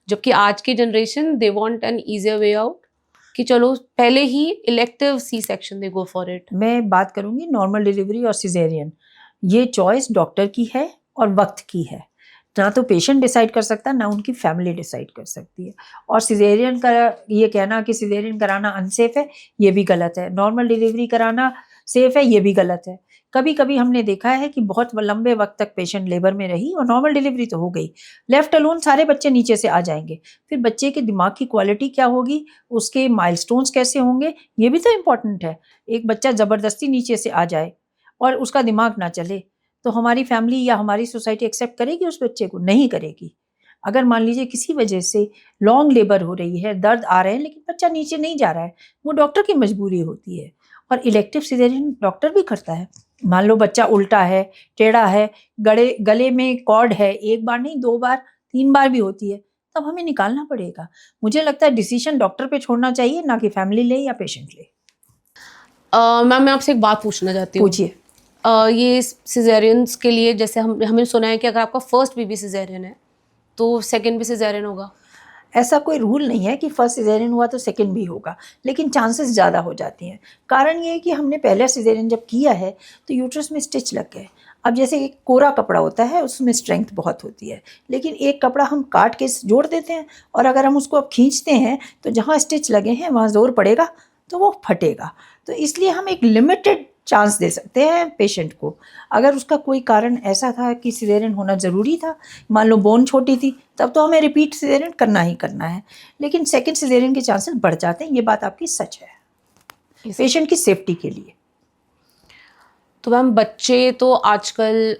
S1: जबकि आज की generation they want an easier way out कि चलो पहले ही elective C section they go for it?
S2: मैं बात करूंगी नॉर्मल डिलीवरी और सिजेरियन, ये चॉइस डॉक्टर की है और वक्त की है। ना तो पेशेंट डिसाइड कर सकता, ना उनकी फैमिली डिसाइड कर सकती है। और सिजेरियन का ये कहना कि सिजेरियन कराना अनसेफ है, ये भी गलत है। नॉर्मल डिलीवरी कराना सेफ है, ये भी गलत है। कभी कभी हमने देखा है कि बहुत लंबे वक्त तक पेशेंट लेबर में रही और नॉर्मल डिलीवरी तो हो गई, लेफ्ट अलोन सारे बच्चे नीचे से आ जाएंगे। फिर बच्चे के दिमाग की क्वालिटी क्या होगी, उसके माइलस्टोन्स कैसे होंगे, ये भी तो इम्पोर्टेंट है। एक बच्चा ज़बरदस्ती नीचे से आ जाए और उसका दिमाग ना चले, तो हमारी फैमिली या हमारी सोसाइटी एक्सेप्ट करेगी उस बच्चे को? नहीं करेगी। अगर मान लीजिए किसी वजह से लॉन्ग लेबर हो रही है, दर्द आ रहे हैं, लेकिन बच्चा नीचे नहीं जा रहा है, वो डॉक्टर की मजबूरी होती है। और इलेक्टिव सिजेरियन डॉक्टर भी करता है। मान लो बच्चा उल्टा है, टेढ़ा है, गले में कॉर्ड है, एक बार नहीं 2 बार 3 बार भी होती है, तब हमें निकालना पड़ेगा। मुझे लगता है डिसीजन डॉक्टर पे छोड़ना चाहिए, ना कि फैमिली ले या पेशेंट ले।
S1: मैम मैं आपसे एक बात पूछना चाहती हूँ।
S2: पूछिए।
S1: ये सिजेरियंस के लिए जैसे हमने सुना है कि अगर आपका फर्स्ट बेबी सिजेरियन है तो सेकंड भी सिजेरियन होगा?
S2: ऐसा कोई रूल नहीं है कि फर्स्ट सिजेरियन हुआ तो सेकंड भी होगा, लेकिन चांसेस ज़्यादा हो जाती हैं। कारण ये है कि हमने पहला सिजेरियन जब किया है तो यूट्रस में स्टिच लग गए। अब जैसे एक कोरा कपड़ा होता है, उसमें स्ट्रेंथ बहुत होती है, लेकिन एक कपड़ा हम काट के जोड़ देते हैं, और अगर हम उसको अब खींचते हैं तो जहाँ स्टिच लगे हैं वहाँ जोर पड़ेगा तो वो फटेगा। तो इसलिए हम एक लिमिटेड चांस दे सकते हैं पेशेंट को। अगर उसका कोई कारण ऐसा था कि सिजेरियन होना ज़रूरी था, मान लो बोन छोटी थी, तब तो हमें रिपीट सिजेरियन करना ही करना है। लेकिन सेकंड सिजेरियन के चांसेस बढ़ जाते हैं, ये बात आपकी सच है, पेशेंट की सेफ्टी के लिए।
S1: तो मैम बच्चे तो आजकल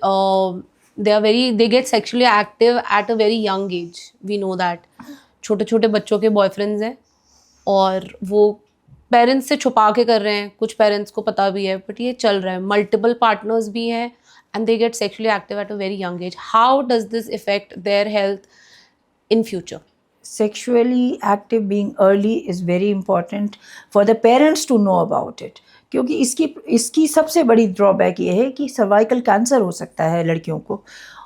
S1: they get sexually active at a very young age, we know that. छोटे छोटे बच्चों के बॉयफ्रेंड्स हैं और वो पेरेंट्स से छुपा के कर रहे हैं, कुछ पेरेंट्स को पता भी है, बट ये चल रहा है। मल्टीपल पार्टनर्स भी हैं and they get sexually active at a very young as. How does this effect their health in future?
S2: Sexually active being early is very important for the parents to know about it, क्योंकि इसकी सबसे बड़ी ड्रॉबैक ये है कि सर्वाइकल कैंसर हो सकता है लड़कियों को,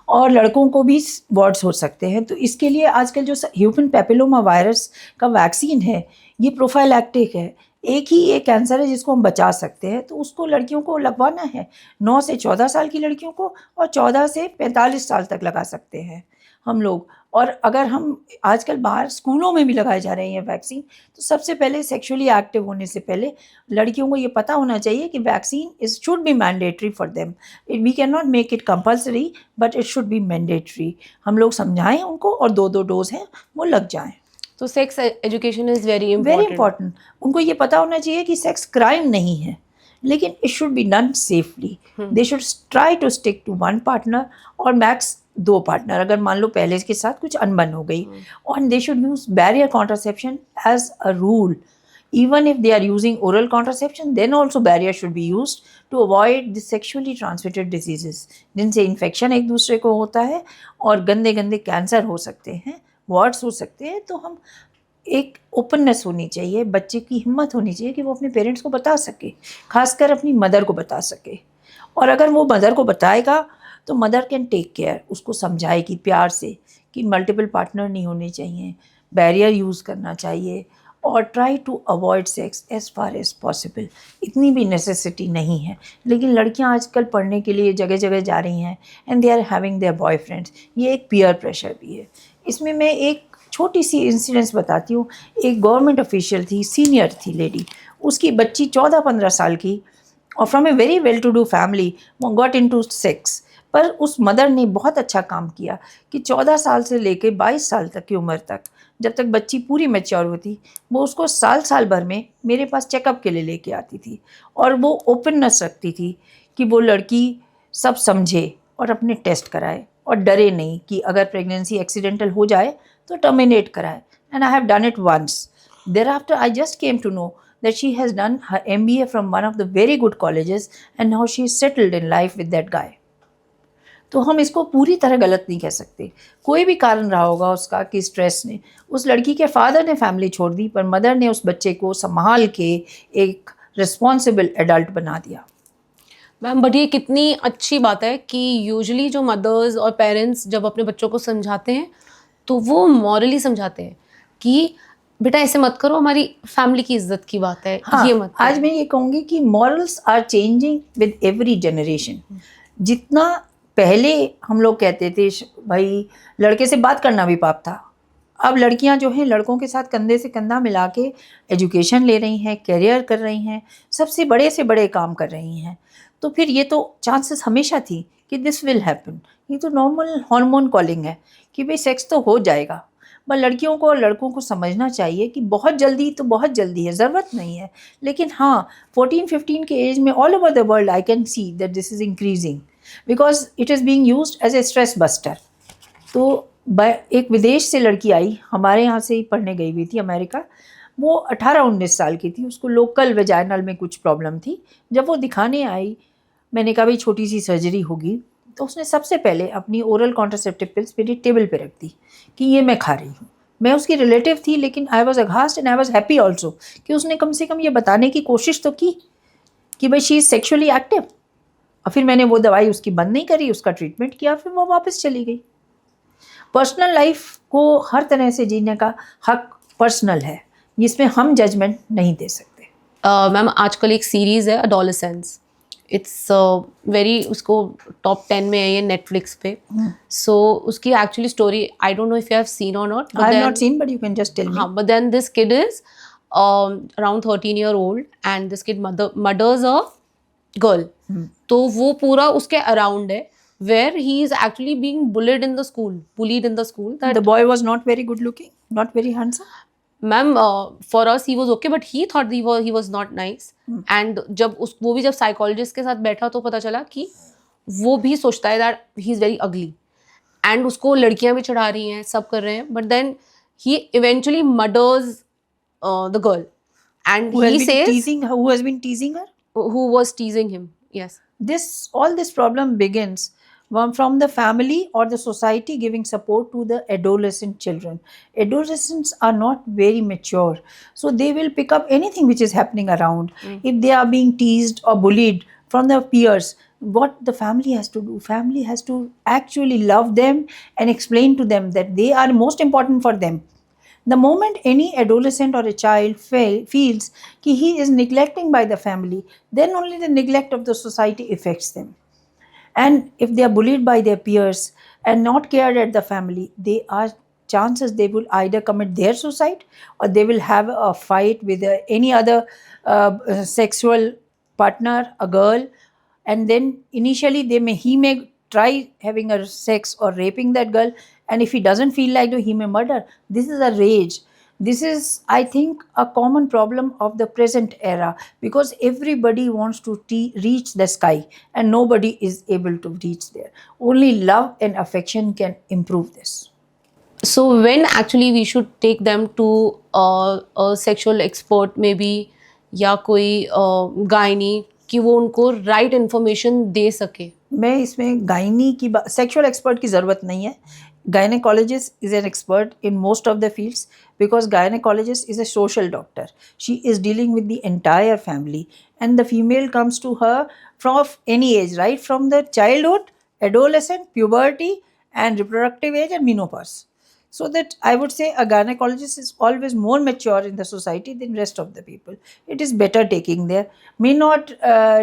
S2: और लड़कों को भी वार्ड्स हो सकते हैं। तो इसके लिए आजकल जो ह्यूमन पैपिलोमा वायरस का वैक्सीन है, ये प्रोफाइलैक्टिक है। एक ही ये कैंसर है जिसको हम बचा सकते हैं, तो उसको लड़कियों को लगवाना है। 9 से 14 साल की लड़कियों को और 14 से 45 साल तक लगा सकते हैं हम लोग। और अगर हम आजकल बाहर स्कूलों में भी लगाए जा रहे हैं वैक्सीन, तो सबसे पहले सेक्सुअली एक्टिव होने से पहले लड़कियों को ये पता होना चाहिए कि vaccine is should be mandatory for them. We can not make it compulsory, but it should be mandatory. हम लोग समझाएं उनको और 2-2 डोज हैं वो लग जाएं।
S1: तो sex education is very
S2: important. उनको ये पता होना चाहिए कि सेक्स क्राइम नहीं है, लेकिन it should be done safely. They should try to stick to 1 partner और मैक्स 2 पार्टनर, अगर मान लो पहले के साथ कुछ अनबन हो गई। और they should use barrier contraception as a rule. Even if they are using oral contraception, then also barrier should be used to avoid the sexually transmitted diseases, जिनसे इन्फेक्शन एक दूसरे को होता है और गंदे गंदे कैंसर हो सकते हैं, वार्ड्स हो सकते हैं। तो हम एक ओपननेस होनी चाहिए, बच्चे की हिम्मत होनी चाहिए कि वो अपने पेरेंट्स को बता सके, खासकर अपनी मदर को बता सके। और अगर वो मदर को बताएगा तो मदर कैन टेक केयर, उसको समझाएगी प्यार से कि मल्टीपल पार्टनर नहीं होने चाहिए, बैरियर यूज़ करना चाहिए, और try to avoid sex as far as possible. इतनी भी नेसेसिटी नहीं है, लेकिन लड़कियां आजकल पढ़ने के लिए जगह जगह जा रही हैं and they are having their boyfriends. ये एक पीयर प्रेशर भी है। इसमें मैं एक छोटी सी इंसिडेंस बताती हूँ। एक गवर्नमेंट ऑफिशियल थी, सीनियर थी लेडी, उसकी बच्ची 14-15 साल की और from a very well to do family got into sex. पर उस मदर ने बहुत अच्छा काम किया कि 14 साल से लेके 22 साल तक की उम्र तक, जब तक बच्ची पूरी मैच्योर होती, वो उसको साल भर में मेरे पास चेकअप के लिए लेके आती थी। और वो ओपननेस रखती थी कि वो लड़की सब समझे और अपने टेस्ट कराए और डरे नहीं कि अगर प्रेगनेंसी एक्सीडेंटल हो जाए तो टर्मिनेट कराए। And I have done it once. Thereafter I just came to know that she has done her MBA from one of the very good colleges and now she is settled in life with that guy. तो हम इसको पूरी तरह गलत नहीं कह सकते। कोई भी कारण रहा होगा उसका कि स्ट्रेस ने, उस लड़की के फादर ने फैमिली छोड़ दी, पर मदर ने उस बच्चे को संभाल के एक रिस्पॉन्सिबल एडल्ट बना दिया।
S1: मैम बट ये कितनी अच्छी बात है कि यूजुअली जो मदर्स और पेरेंट्स जब अपने बच्चों को समझाते हैं तो वो मॉरली समझाते हैं कि बेटा ऐसे मत करो, हमारी फैमिली की इज्जत की बात है,
S2: हाँ,
S1: ये मत
S2: आज
S1: करो।
S2: मैं ये कहूँगी कि morals are changing with every generation. जितना पहले हम लोग कहते थे भाई लड़के से बात करना भी पाप था, अब लड़कियां जो हैं लड़कों के साथ कंधे से कंधा मिला के एजुकेशन ले रही हैं, करियर कर रही हैं, सबसे बड़े से बड़े काम कर रही हैं। तो फिर ये तो चांसेस हमेशा थी कि दिस विल हैपन। ये तो नॉर्मल हार्मोन कॉलिंग है कि भाई सेक्स तो हो जाएगा। पर लड़कियों को और लड़कों को समझना चाहिए कि बहुत जल्दी तो बहुत जल्दी है, ज़रूरत नहीं है। लेकिन हाँ, 14-15 के एज में all over the world I can see that this is increasing because it is being used as a stress buster. तो एक विदेश से लड़की आई, हमारे यहाँ से ही पढ़ने गई हुई थी अमेरिका। वो 18-19 साल की थी, उसको लोकल वेजाइनल में कुछ प्रॉब्लम थी। जब वो दिखाने आई, मैंने कहा भाई छोटी सी सर्जरी होगी, तो उसने सबसे पहले अपनी ओरल कॉन्ट्रासेप्टिव पिल्स मेरी टेबल पे रख दी कि ये मैं खा रही हूँ। मैं उसकी रिलेटिव थी, लेकिन I was अघास्ट and I was happy also कि उसने कम से कम ये बताने की कोशिश तो की कि भाई शी इज़ सेक्शुअली एक्टिव। और फिर मैंने वो दवाई उसकी बंद नहीं करी, उसका ट्रीटमेंट किया, फिर वो वापस चली गई। पर्सनल लाइफ को हर तरह से जीने का हक पर्सनल है, जिसमें हम जजमेंट नहीं दे सकते।
S1: मैम आजकल एक सीरीज है अडोलेसेंस, इट्स वेरी, उसको टॉप 10 में है ये नेटफ्लिक्स पे। सो उसकी actually story I don't know if you have seen और not,
S2: I have not seen but you can just tell me.
S1: हाँ, but then this kid is around 13-year-old and this kid murders a girl. तो वो पूरा उसके अराउंड है where he is actually being bullied in the school that
S2: The boy was not very good looking, not very handsome.
S1: ma'am, for us he was okay but he thought he was not nice. And जब वो भी जब साइकोलॉजिस्ट के साथ बैठा तो पता चला कि वो भी सोचता है that he is very ugly and उसको लड़कियां भी चढ़ा रही हैं, सब कर रहे हैं, but then he eventually murders the girl and
S2: Who has
S1: he
S2: been
S1: says
S2: teasing her? Who has been teasing her?
S1: who was teasing him. Yes.
S2: All this problem begins from the family or the society giving support to the adolescent children. Adolescents are not very mature, so they will pick up anything which is happening around. If they are being teased or bullied from their peers, what the family has to do? Family has to actually love them and explain to them that they are most important for them. The moment any adolescent or a child feels that he is neglecting by the family, then only the neglect of the society affects them. And if they are bullied by their peers and not cared at the family, they are chances they will either commit their suicide or they will have a fight with any other sexual partner, a girl, and then initially he may try having a sex or raping that girl, and if he doesn't feel like it, he may murder. This is a rage. This is, I think, a common problem of the present era because everybody wants to reach the sky and nobody is able to reach there. Only love and affection can improve this.
S1: So when actually we should take them to a sexual expert maybe या कोई गायनी कि वो उनको राइट इन्फॉर्मेशन दे सके?
S2: मैं इसमें गायनी की सेक्सुअल एक्सपर्ट की ज़रूरत नहीं है. Gynecologist is an expert in most of the fields because gynecologist is a social doctor. She is dealing with the entire family and the female comes to her from any age, right from the childhood, adolescent, puberty and reproductive age and menopause. So that I would say a gynecologist is always more mature in the society than rest of the people. It is better taking there. May not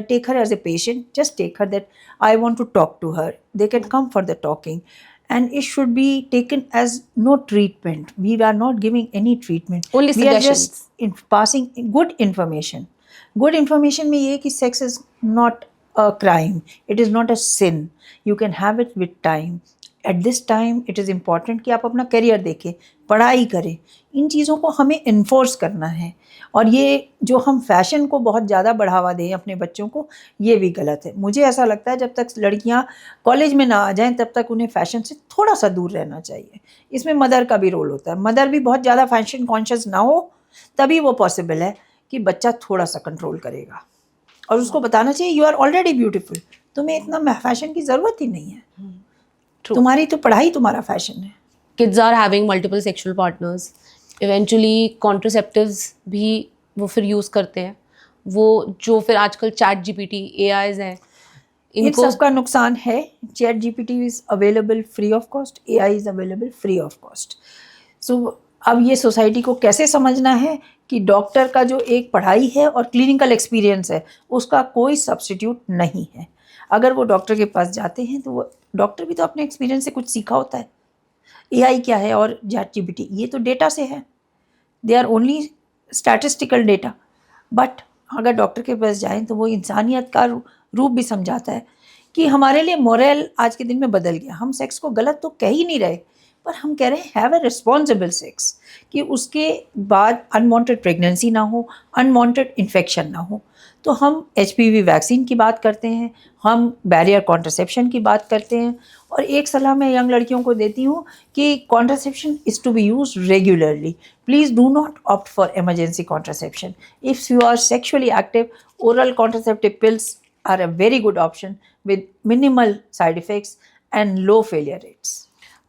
S2: take her as a patient, just take her that I want to talk to her. They can come for the talking. And it should be taken as no treatment. We are not giving any treatment.
S1: Only
S2: we are
S1: suggestions.
S2: just passing good information. Good information में ये कि sex is not a crime. It is not a sin. You can have it with time. At this time, it is important कि आप अपना करियर देखें, पढ़ाई करें. इन चीज़ों को हमें इन्फोर्स करना है. और ये जो हम फैशन को बहुत ज़्यादा बढ़ावा दें अपने बच्चों को, ये भी गलत है. मुझे ऐसा लगता है जब तक लड़कियां कॉलेज में ना आ जाएं तब तक उन्हें फैशन से थोड़ा सा दूर रहना चाहिए. इसमें मदर का भी रोल होता है. मदर भी बहुत ज़्यादा फैशन कॉन्शियस ना हो तभी वो पॉसिबल है कि बच्चा थोड़ा सा कंट्रोल करेगा. और उसको बताना चाहिए यू आर ऑलरेडी ब्यूटीफुल, तुम्हें इतना फैशन की ज़रूरत ही नहीं है. तुम्हारी तो पढ़ाई तुम्हारा फैशन है.
S1: Kids are having multiple sexual partners. Eventually contraceptives भी वो फिर यूज़ करते हैं. वो जो फिर आजकल चैट जीपीटी AIs हैं,
S2: इन
S1: इनको
S2: सबका नुकसान है. Chat GPT is available free of cost, AI is available free of cost. So अब ये सोसाइटी को कैसे समझना है कि डॉक्टर का जो एक पढ़ाई है और क्लिनिकल एक्सपीरियंस है उसका कोई सब्स्टिट्यूट नहीं है। अगर वो डॉक्टर के पास जाते हैं तो वो डॉक्टर भी तो अपने एक्सपीरियंस से कुछ सीखा होता है। एआई क्या है और ChatGPT ये तो डेटा से है, they are only statistical data. But अगर डॉक्टर के पास जाएं तो वो इंसानियत का रूप भी समझाता है कि हमारे लिए मोरल आज के दिन में बदल गया। हम सेक्स को गलत तो कह ही नहीं रहे, पर हम कह रहे हैं हैव अ रिस्पॉन्सिबल सेक्स, कि उसके बाद अनवांटेड प्रेगनेंसी ना हो, अनवांटेड इन्फेक्शन ना हो। तो हम HPV वैक्सीन की बात करते हैं, हम बैरियर कॉन्ट्रासेप्शन की बात करते हैं। और एक सलाह मैं यंग लड़कियों को देती हूँ कि contraception is to be use regularly. Please do not opt for emergency contraception. If you are sexually active, oral contraceptive pills are a very good option with minimal side effects and low failure rates.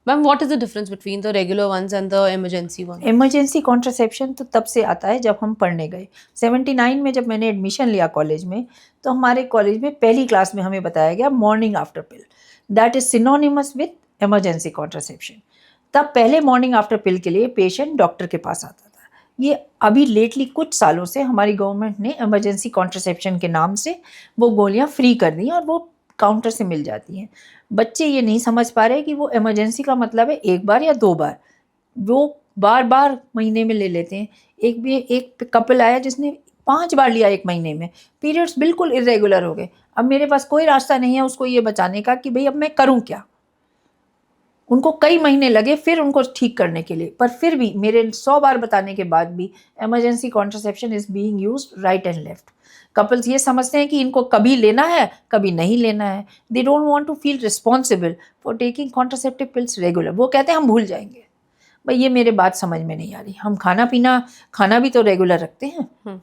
S1: Ma'am, what is the difference between the regular ones and the emergency ones?
S2: Emergency contraception तो तब से आता है जब हम पढ़ने गए। 79 में जब मैंने एडमिशन लिया कॉलेज में, तो हमारे कॉलेज में पहली क्लास में हमें बताया गया morning after pill, that is synonymous with emergency contraception. तब पहले मॉर्निंग आफ्टर पिल के लिए पेशेंट डॉक्टर के पास आता था। ये अभी लेटली कुछ सालों से हमारी गवर्नमेंट ने इमरजेंसी कॉन्ट्रासेप्शन के नाम से वो गोलियां फ्री कर दी और वो काउंटर से मिल जाती हैं। बच्चे ये नहीं समझ पा रहे कि वो इमरजेंसी का मतलब है एक बार या 2 बार, वो बार बार महीने में ले लेते हैं। एक कपल आया जिसने 5 बार लिया एक महीने में, पीरियड्स बिल्कुल इरेगुलर हो गए। अब मेरे पास कोई रास्ता नहीं है उसको ये बचाने का कि भाई अब मैं करूं क्या। उनको कई महीने लगे फिर उनको ठीक करने के लिए, पर फिर भी मेरे 100 बार बताने के बाद भी emergency contraception is being used right and left. Couples ये समझते हैं कि इनको कभी लेना है कभी नहीं लेना है। They don't want to feel responsible for taking contraceptive pills regular. वो कहते हैं हम भूल जाएंगे। भाई ये मेरे बात समझ में नहीं आ रही। हम खाना भी तो रेगुलर रखते हैं,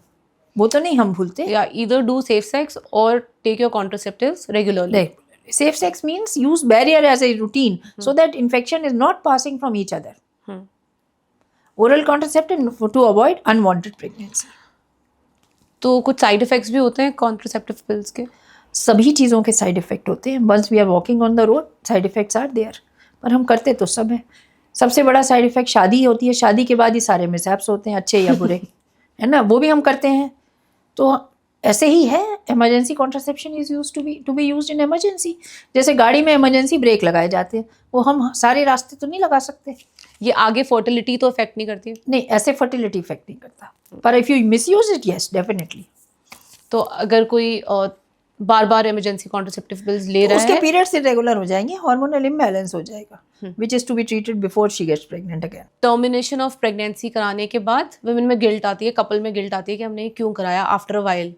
S2: वो तो नहीं हम भूलते।
S1: Yeah, either do safe sex or take your contraceptives regularly.
S2: Safe sex means use barrier as a routine so that infection is not passing from each other. Oral contraceptive to avoid unwanted pregnancy.
S1: तो कुछ साइड इफेक्ट्स भी होते हैं कॉन्ट्रासेप्टिव पिल्स के?
S2: सभी चीज़ों के साइड इफेक्ट होते हैं। Once we are walking on the road side effects are there, पर हम करते तो सब है। सबसे बड़ा साइड इफेक्ट शादी होती है, शादी के बाद ही सारे मिसहैप्स होते हैं, अच्छे या बुरे, है ना, वो भी हम करते हैं। तो ऐसे ही है, emergency contraception is use to be used in emergency. जैसे गाड़ी में इमरजेंसी ब्रेक लगाए जाते हैं, वो हम सारे रास्ते तो नहीं लगा सकते।
S1: ये आगे फर्टिलिटी तो इफेक्ट नहीं करती?
S2: नहीं, ऐसे फर्टिलिटी इफेक्ट नहीं करता, पर if you miss use it yes definitely.
S1: तो अगर कोई बार बार इमरजेंसी कॉन्ट्रासेप्टिव पिल्स ले रहा है,
S2: उसके पीरियड्स इरेगुलर हो जाएंगे, हार्मोनल इम्बैलेंस हो जाएगा, which is to be treated before she gets pregnant again.
S1: Termination of pregnancy कराने के बाद वुमेन में गिल्ट आती है, कपल में गिल्ट आती है कि हमने क्यों कराया आफ्टर अ वाइल।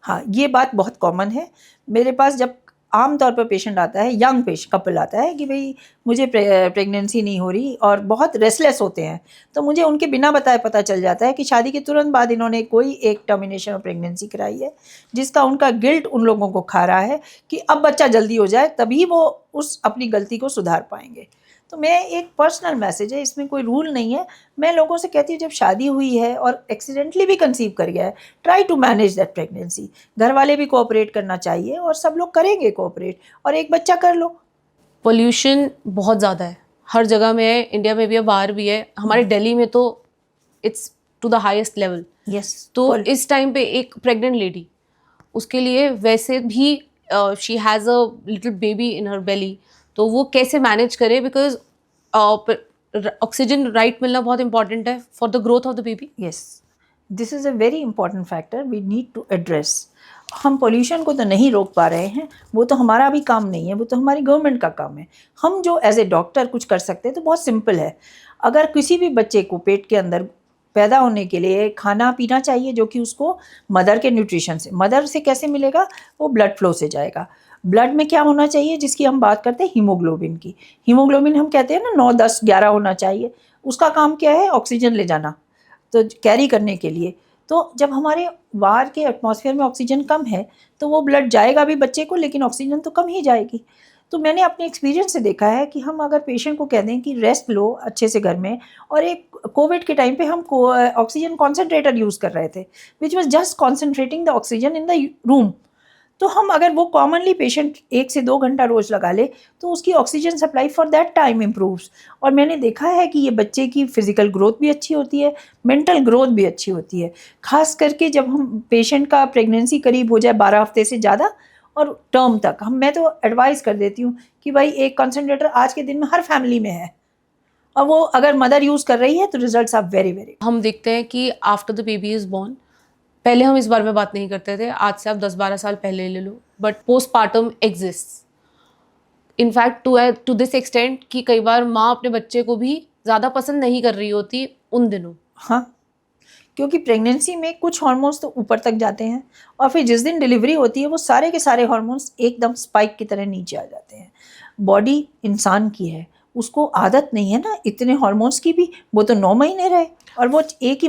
S2: हाँ, ये बात बहुत कॉमन है मेरे पास। जब आमतौर पर पेशेंट आता है, यंग कपल आता है कि भाई मुझे प्रेगनेंसी नहीं हो रही और बहुत रेस्टलेस होते हैं, तो मुझे उनके बिना बताए पता चल जाता है कि शादी के तुरंत बाद इन्होंने कोई एक टर्मिनेशन ऑफ प्रेगनेंसी कराई है, जिसका उनका गिल्ट उन लोगों को खा रहा है कि अब बच्चा जल्दी हो जाए तभी वो उस अपनी गलती को सुधार पाएंगे। तो मैं एक पर्सनल मैसेज है, इसमें कोई रूल नहीं है। मैं लोगों से कहती हूँ जब शादी हुई है और एक्सीडेंटली भी कंसीव कर गया है, try to manage that pregnancy. घर वाले भी कोऑपरेट करना चाहिए और सब लोग करेंगे कोऑपरेट, और एक बच्चा कर लो।
S1: पोल्यूशन बहुत ज़्यादा है, हर जगह में है, इंडिया में भी है, बाहर भी है। हमारे दिल्ली में तो it's to the highest level.
S2: Yes,
S1: तो इस टाइम पे एक प्रेग्नेंट लेडी, उसके लिए वैसे भी she has a little baby in her belly, तो वो कैसे मैनेज करे, बिकॉज ऑक्सीजन राइट मिलना बहुत इंपॉर्टेंट है for the growth of the baby.
S2: Yes, this is a very important factor we need to address. हम पोल्यूशन को तो नहीं रोक पा रहे हैं, वो तो हमारा भी काम नहीं है, वो तो हमारी गवर्नमेंट का काम है। हम जो एज ए डॉक्टर कुछ कर सकते हैं तो बहुत सिंपल है। अगर किसी भी बच्चे को पेट के अंदर पैदा होने के लिए खाना पीना चाहिए जो कि उसको मदर के न्यूट्रिशन से, मदर से कैसे मिलेगा, वो ब्लड फ्लो से जाएगा। ब्लड में क्या होना चाहिए, जिसकी हम बात करते हैं हीमोग्लोबिन की। हीमोग्लोबिन हम कहते हैं ना 9, 10, 11 होना चाहिए। उसका काम क्या है, ऑक्सीजन ले जाना, तो कैरी करने के लिए। तो जब हमारे बाहर के एटमॉस्फेयर में ऑक्सीजन कम है तो वो ब्लड जाएगा भी बच्चे को, लेकिन ऑक्सीजन तो कम ही जाएगी। तो मैंने अपने एक्सपीरियंस से देखा है कि हम अगर पेशेंट को कह दें कि रेस्ट लो अच्छे से घर में, और एक कोविड के टाइम पे हम ऑक्सीजन कॉन्सेंट्रेटर यूज़ कर रहे थे which was just concentrating the oxygen in the room, तो हम अगर वो कॉमनली पेशेंट 1 से 2 घंटा रोज लगा ले तो उसकी oxygen supply for that time improves. और मैंने देखा है कि ये बच्चे की फिजिकल ग्रोथ भी अच्छी होती है, मेंटल ग्रोथ भी अच्छी होती है, खास करके जब हम पेशेंट का प्रेगनेंसी करीब हो जाए 12 हफ्ते से ज़्यादा और टर्म तक। मैं तो एडवाइस कर देती हूँ कि भाई एक कंसंट्रेटर आज के दिन में हर फैमिली में है, और वो अगर मदर यूज़ कर रही है तो रिजल्ट्स आर वेरी वेरी।
S1: हम देखते हैं कि after the baby is born, पहले हम इस बारे में बात नहीं करते थे, आज से आप 10-12 साल पहले ले लो, but postpartum exist in fact to this extent कि कई बार माँ अपने बच्चे को भी ज़्यादा पसंद नहीं कर रही होती उन दिनों।
S2: हाँ, क्योंकि प्रेगनेंसी में कुछ हार्मोन्स तो ऊपर तक जाते हैं और फिर जिस दिन डिलीवरी होती है वो सारे के सारे हार्मोन्स एकदम स्पाइक की तरह नीचे आ जाते हैं। बॉडी इंसान की है, उसको आदत नहीं है ना इतने हार्मोन्स की भी, वो तो 9 महीने रहे और वो एक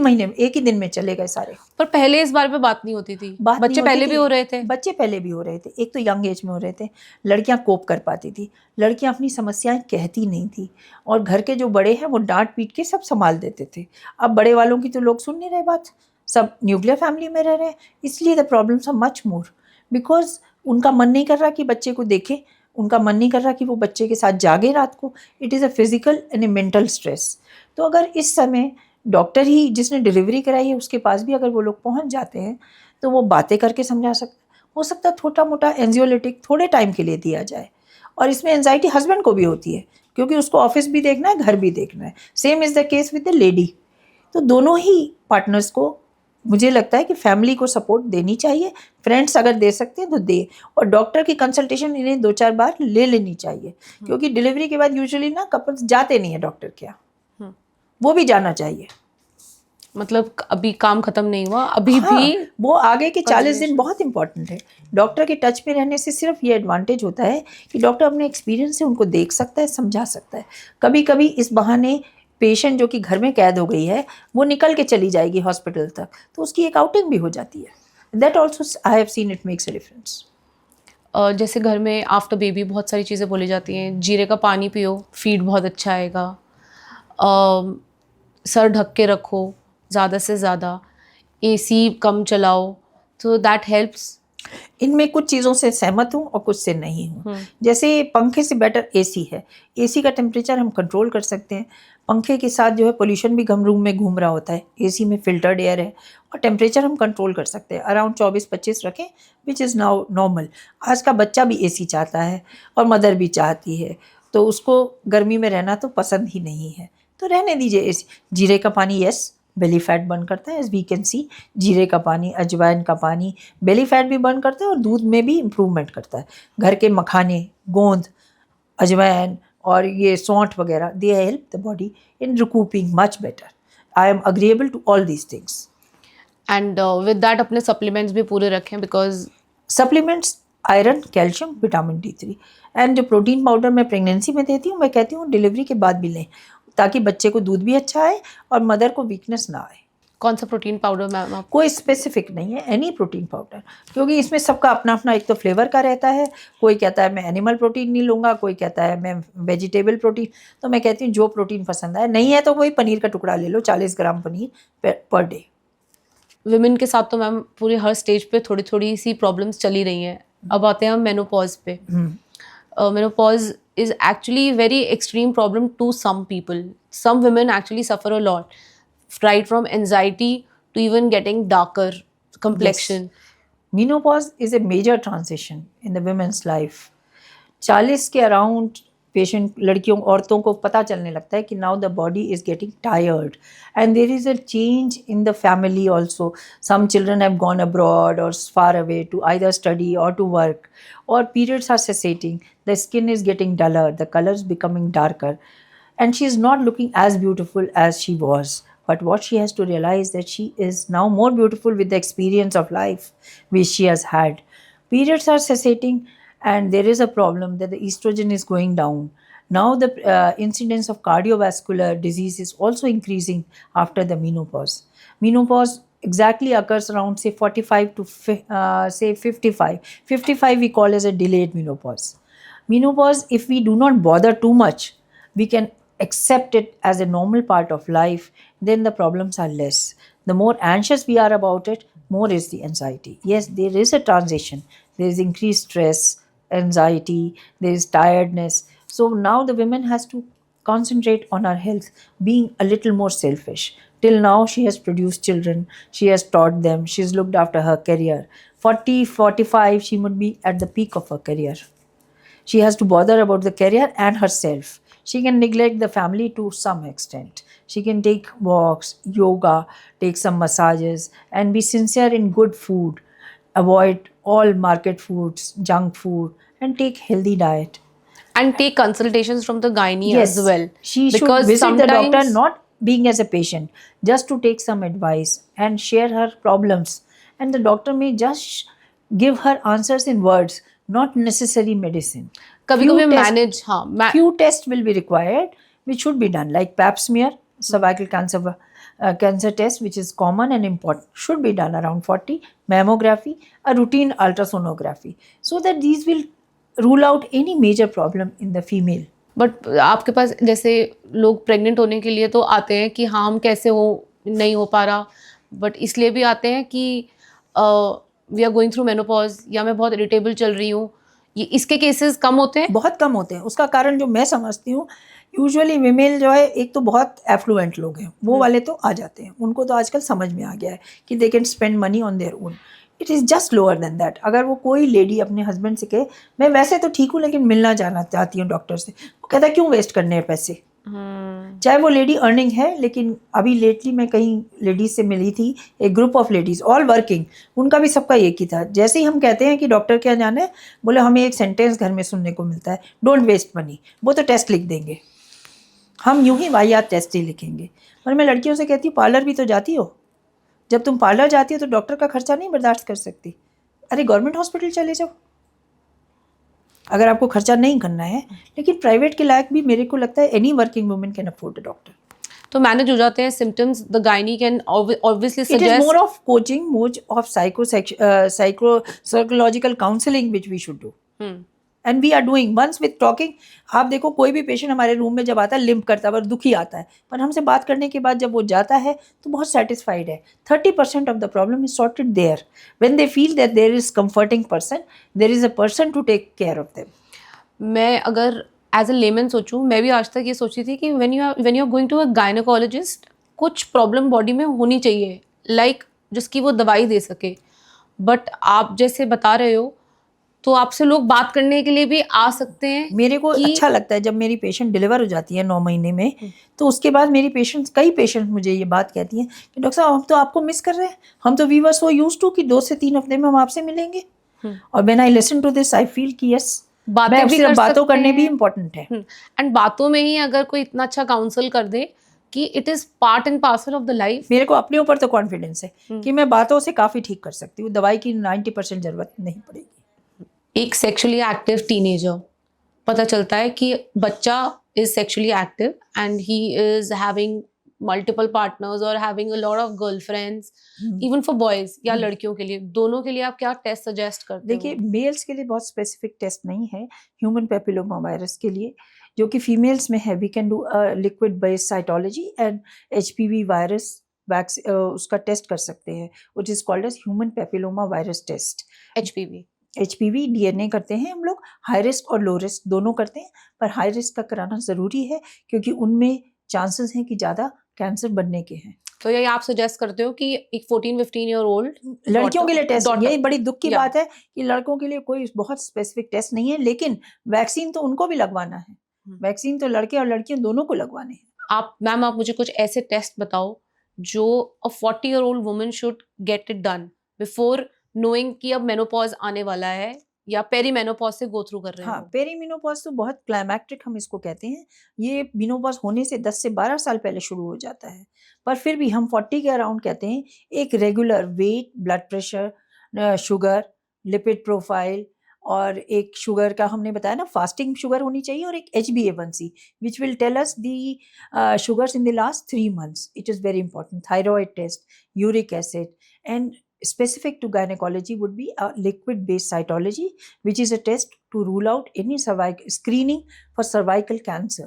S2: ही दिन में चले गए सारे।
S1: पर पहले इस बारे में बात नहीं होती थी,
S2: बात
S1: बच्चे
S2: नहीं होती
S1: पहले
S2: थी।
S1: भी हो रहे थे।
S2: बच्चे पहले भी हो रहे थे, एक तो यंग एज में हो रहे थे, लड़कियां कोप कर पाती थी, लड़कियां अपनी समस्याएं कहती नहीं थी और घर के जो बड़े हैं वो डांट पीट के सब संभाल देते थे। अब बड़े वालों की तो लोग सुन नहीं रहे बात, सब न्यूक्लियर फैमिली में रह रहे हैं, इसलिए the problems are much more because उनका मन नहीं कर रहा कि बच्चे को देखे, उनका मन नहीं कर रहा कि वो बच्चे के साथ जागे रात को। It is a physical and A mental stress. तो अगर इस समय डॉक्टर ही जिसने डिलीवरी कराई है उसके पास भी अगर वो लोग पहुंच जाते हैं तो वो बातें करके समझा सकते, हो सकता है छोटा मोटा एंजियोलिटिक थोड़े टाइम के लिए दिया जाए। और इसमें एंजाइटी हस्बैंड को भी होती है क्योंकि उसको ऑफिस भी देखना है, घर भी देखना है। Same is the case with the lady. तो दोनों ही पार्टनर्स को मुझे लगता है कि फैमिली को सपोर्ट देनी चाहिए, फ्रेंड्स अगर दे सकते हैं तो दे, और डॉक्टर की कंसल्टेशन इन्हें 2-4 बार ले लेनी चाहिए क्योंकि डिलीवरी के बाद यूजुअली ना कपल्स जाते नहीं है डॉक्टर के यहाँ, वो भी जाना चाहिए।
S1: मतलब अभी काम खत्म नहीं हुआ, अभी
S2: हाँ,
S1: भी
S2: वो आगे के 40 दिन बहुत इंपॉर्टेंट है। डॉक्टर के टच में रहने से सिर्फ ये एडवांटेज होता है कि डॉक्टर अपने एक्सपीरियंस से उनको देख सकता है, समझा सकता है। कभी कभी इस बहाने पेशेंट जो कि घर में कैद हो गई है वो निकल के चली जाएगी हॉस्पिटल तक, तो उसकी एक आउटिंग भी हो जाती है। That also I have seen it makes a difference.
S1: जैसे घर में आफ्टर बेबी बहुत सारी चीज़ें बोली जाती हैं, जीरे का पानी पियो, फीड बहुत अच्छा आएगा, सर ढक के रखो ज़्यादा से ज़्यादा, एसी कम चलाओ, तो दैट हेल्प्स।
S2: इनमें कुछ चीज़ों से सहमत हूँ और कुछ से नहीं हूँ। जैसे पंखे से बेटर एसी है, एसी का टेम्परेचर हम कंट्रोल कर सकते हैं। पंखे के साथ जो है पोल्यूशन भी घम रूम में घूम रहा होता है, एसी में फिल्टर्ड एयर है और टेम्परेचर हम कंट्रोल कर सकते हैं, अराउंड 24-25 रखें, विच इज़ नाउ नॉर्मल। आज का बच्चा भी एसी चाहता है और मदर भी चाहती है, तो उसको गर्मी में रहना तो पसंद ही नहीं है, तो रहने दीजिए एसी। जीरे का पानी यस बेली फैट बर्न करता है, एज वी कैन सी। जीरे का पानी, अजवाइन का पानी बेली फैट भी बर्न करता है और दूध में भी इम्प्रूवमेंट करता है। घर के मखाने, गोंद, अजवाइन और ये सौंठ वगैरह, they help the body in recouping much better. I am agreeable to all these things.
S1: And with that अपने सप्लीमेंट्स भी पूरे रखें, because
S2: supplements iron, calcium, vitamin D3 and जो प्रोटीन पाउडर मैं प्रेगनेंसी में देती हूँ, मैं कहती हूँ डिलीवरी के बाद भी लें ताकि बच्चे को दूध भी अच्छा आए और मदर को वीकनेस ना आए।
S1: कौन सा प्रोटीन पाउडर मैम आप?
S2: कोई स्पेसिफिक नहीं है, एनी प्रोटीन पाउडर, क्योंकि इसमें सबका अपना अपना एक तो फ्लेवर का रहता है। कोई कहता है मैं एनिमल प्रोटीन नहीं लूँगा, कोई कहता है मैं वेजिटेबल प्रोटीन। तो मैं कहती हूँ जो प्रोटीन पसंद आए, नहीं है तो वही पनीर का टुकड़ा ले लो, 40 ग्राम पनीर पर डे।
S1: विमेन के साथ तो मैम पूरे हर स्टेज पे थोड़ी थोड़ी सी प्रॉब्लम्स चली रही हैं। अब आते हैं हम मेनोपॉज पे। Menopause is actually very extreme problem to some people. Some women actually suffer a lot, right from anxiety to even getting darker complexion.
S2: Yes. Menopause is a major transition in the women's life. 40 के अराउंड पेशेंट लड़कियों औरतों को पता चलने लगता है कि now the body is getting tired and there is a change in the family also. Some children have gone abroad और far away to either study और to work, or periods are cessating, the skin is getting duller, the colors becoming darker, and she is not looking as beautiful as she was. But what she has to realize that she is now more beautiful with the experience of life which she has had. Periods are cessating and there is a problem that the estrogen is going down. Now the incidence of cardiovascular disease is also increasing after the menopause. Menopause exactly occurs around say 45 to say 55. 55 we call as a delayed menopause. Menopause, if we do not bother too much, we can accept it as a normal part of life, then the problems are less. The more anxious we are about it, more is the anxiety. Yes, there is a transition. there is increased stress, anxiety, there is tiredness. So now the women has to concentrate on her health, being a little more selfish. Till now she has produced children, she has taught them, she's looked after her career. 40, 45, she would be at the peak of her career. She has to bother about the career and herself. She can neglect the family to some extent. She can take walks, yoga, take some massages, and be sincere in good food. Avoid all market foods, junk food, and take healthy diet.
S1: And take consultations from the gynae as
S2: Yes,
S1: well.
S2: she should
S1: Because
S2: visit the doctor
S1: sometimes
S2: not being as a patient, just to take some advice and share her problems. And the doctor may just give her answers in words, not necessary medicine.
S1: कभी
S2: Few
S1: कभी
S2: test-
S1: मैनेज, हाँ,
S2: few tests will be required, which should be done, like pap smear, cervical cancer test, which is common and important, should be done around 40. Mammography, a routine ultrasonography, so that these will rule out any major problem in the female.
S1: But आपके पास जैसे लोग प्रेग्नेंट होने के लिए तो आते हैं कि हाँ हम कैसे हो, नहीं हो पा रहा, बट इसलिए भी आते हैं कि we are going through menopause, या मैं बहुत इरिटेबल चल रही हूँ, ये इसके केसेस कम होते हैं?
S2: बहुत कम होते हैं. उसका कारण जो मैं समझती हूँ, यूजुअली विमेल जो है, एक तो बहुत एफ्लुएंट लोग हैं, वो वाले तो आ जाते हैं, उनको तो आजकल समझ में आ गया है कि they can spend money on their own. It is just lower than that. अगर वो कोई लेडी अपने हस्बैंड से कहे मैं वैसे तो ठीक हूँ लेकिन मिलना जाना चाहती हूँ डॉक्टर से, वो कहता है क्यों वेस्ट करने हैं पैसे. चाहे वो लेडी अर्निंग है, लेकिन अभी लेटली मैं कहीं लेडीज से मिली थी, एक group of ladies all working, उनका भी सबका एक ही था. जैसे ही हम कहते हैं कि डॉक्टर क्या जाने, बोले हमें एक सेंटेंस घर में सुनने को मिलता है, डोंट वेस्ट मनी. वो तो टेस्ट लिख देंगे, हम यूं ही वाहियात टेस्ट ही लिखेंगे. और मैं लड़कियों से कहती हूँ पार्लर भी तो जाती हो, जब तुम पार्लर जाती हो तो डॉक्टर का खर्चा नहीं बर्दाश्त कर सकती. अरे गवर्नमेंट हॉस्पिटल चले जाओ अगर आपको खर्चा नहीं करना है. लेकिन प्राइवेट के लायक भी मेरे को लगता है any working woman can afford a doctor.
S1: तो मैनेज हो जाते हैं symptoms. The gynae can obviously
S2: it is
S1: suggest
S2: more of coaching, more of psychological counselling which we should do, and we are doing once with talking. आप देखो कोई भी पेशेंट हमारे रूम में जब आता है लिम्प करता है और दुखी आता है, पर हमसे बात करने के बाद जब वो जाता है तो बहुत सेटिस्फाइड है. 30% of the problem is sorted there. When they feel that there is comforting person, there is a person to take care of them.
S1: मैं अगर एज अ लेमन सोचूं, मैं भी आज तक ये सोची थी कि when you are going to a gynaecologist, कुछ प्रॉब्लम बॉडी में होनी चाहिए, लाइक जिसकी वो दवाई दे सके. बट आप जैसे बता रहे हो तो आपसे लोग बात करने के लिए भी आ सकते हैं.
S2: मेरे को अच्छा लगता है जब मेरी पेशेंट डिलीवर हो जाती है 9 महीने में, तो उसके बाद मेरी पेशेंट्स, कई पेशेंट मुझे ये बात कहती हैं कि डॉक्टर साहब हम तो आपको मिस कर रहे हैं, हम तो we were so used to कि 2 से 3 हफ्ते में हम आपसे मिलेंगे. और when I listen to this I feel कि यस,
S1: बातें भी कर
S2: बातों
S1: सकते
S2: करने भी
S1: हैं.
S2: इम्पोर्टेंट है.
S1: एंड बातों में ही अगर कोई इतना अच्छा काउंसल कर दे कि it is part and parcel of the life.
S2: मेरे को अपने ऊपर तो कॉन्फिडेंस है कि मैं बातों से काफ़ी ठीक कर सकती हूँ, दवाई की 90% ज़रूरत नहीं पड़ेगी.
S1: एक सेक्सुअली एक्टिव टीनेजर, पता चलता है कि बच्चा is sexually active and he is having multiple partners और having a lot of girlfriends, even for boys या लड़कियों के लिए, दोनों के लिए आप क्या टेस्ट सजेस्ट करते हो?
S2: देखिए मेल्स के लिए बहुत स्पेसिफिक टेस्ट नहीं है. ह्यूमन पेपिलोमा वायरस के लिए जो कि फीमेल्स में है, we can do liquid based cytology and HPV virus उसका टेस्ट कर सकते हैं, which is called as human papilloma virus test. HPV DNA करते हैं हम लोग, हाई रिस्क और लो रिस्क दोनों करते हैं, पर हाई रिस्क का कराना ज़रूरी है क्योंकि उनमें चांसेस हैं कि ज़्यादा कैंसर बनने के हैं.
S1: तो ये आप सजेस्ट करते हो कि एक 14-15 ईयर ओल्ड
S2: लड़कियों के लिए टेस्ट, यही बड़ी दुख की
S1: या.
S2: बात है कि लड़कों के लिए कोई बहुत स्पेसिफिक टेस्ट नहीं है, लेकिन वैक्सीन तो उनको भी लगवाना है. वैक्सीन तो लड़के और लड़कियों दोनों को लगवाने हैं.
S1: आप मैम, आप मुझे कुछ ऐसे टेस्ट बताओ जो अ 40 year old woman should get it done before knowing कि अब मेनोपॉज आने वाला है या पेरीमेनोपॉज से गो थ्रू कर रहे हैं.
S2: हाँ, पेरीमेनोपॉज तो बहुत क्लाइमैक्टिक हम इसको कहते हैं. ये मेनोपॉज होने से 10 से 12 साल पहले शुरू हो जाता है, पर फिर भी हम 40 के अराउंड कहते हैं. एक regular weight, blood pressure, sugar, lipid profile, और एक शुगर का हमने बताया ना, फास्टिंग शुगर होनी चाहिए, और एक HbA1c which will tell us the sugars in the last 3 months. It is very important. Thyroid test, uric acid, and specific to gynecology would be a liquid based cytology, which is a test to rule out any screening for cervical cancer,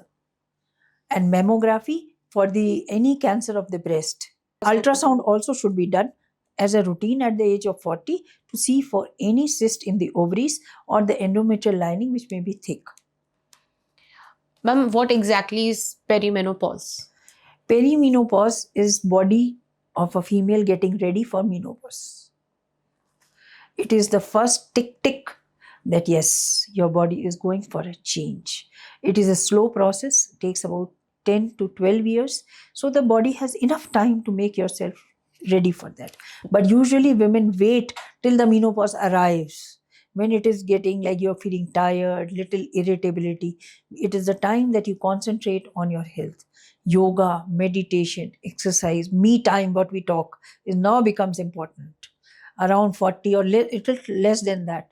S2: and mammography for the any cancer of the breast. Ultrasound also should be done as a routine at the age of 40 to see for any cyst in the ovaries or the endometrial lining which may be thick.
S1: Ma'am, what exactly is perimenopause?
S2: Perimenopause is body of a female getting ready for menopause. It is the first tick that yes, your body is going for a change. It is a slow process, it takes about 10 to 12 years, so the body has enough time to make yourself ready for that. But usually women wait till the menopause arrives, when it is getting like you're feeling tired, little irritability. It is the time that you concentrate on your health. Yoga, meditation, exercise, me time, what we talk, is now becomes important around 40 or little less than that.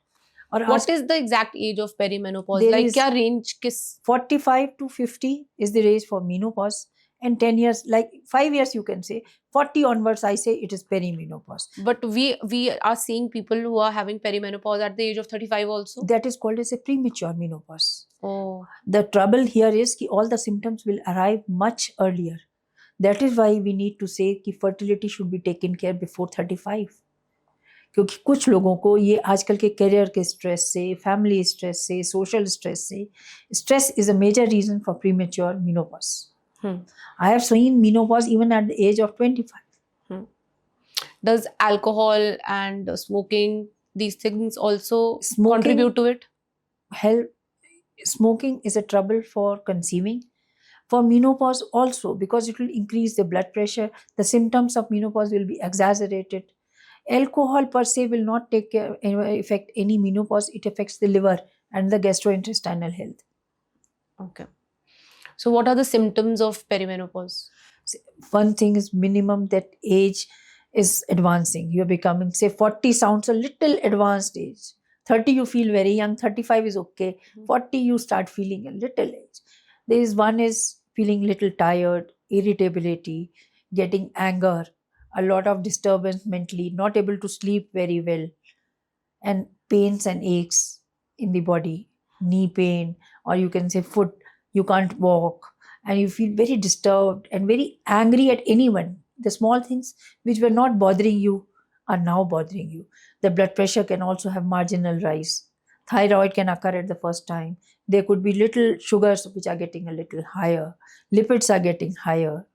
S2: Or
S1: What is the exact age of perimenopause?
S2: There
S1: Like
S2: is-
S1: क्या range किस
S2: 45 to 50 is the range for menopause, and 10 years, like 5 years you can say, 40 onwards I say it is perimenopause.
S1: But we are seeing people who are having perimenopause at the age of 35 also.
S2: That is called as a premature menopause.
S1: Oh,
S2: The trouble here is कि all the symptoms will arrive much earlier. That is why we need to say कि fertility should be taken care before 35. क्योंकि कुछ लोगों को ये आजकल के करियर के स्ट्रेस से, फैमिली स्ट्रेस से, सोशल स्ट्रेस से, stress is a major reason for premature menopause. I have seen menopause even at the age of 25.
S1: does alcohol and smoking, these things also
S2: Smoking-
S1: contribute to it?
S2: Hell, smoking is a trouble for conceiving. For menopause also, because it will increase the blood pressure, the symptoms of menopause will be exaggerated. Alcohol per se will not affect any menopause. It affects the liver and the gastrointestinal health.
S1: Okay. So what are the symptoms of perimenopause?
S2: One thing is minimum that age is advancing. You're becoming, say 40 sounds a little advanced age. 30 you feel very young, 35 is okay. 40 you start feeling a little age. There is one is feeling little tired, irritability, getting anger, a lot of disturbance mentally, not able to sleep very well, and pains and aches in the body, knee pain, or you can say foot, you can't walk, and you feel very disturbed and very angry at anyone. The small things which were not bothering you are now bothering you. The blood pressure can also have marginal rise. Thyroid can occur at the first time. There could be little sugars which are getting a little higher. Lipids are getting higher.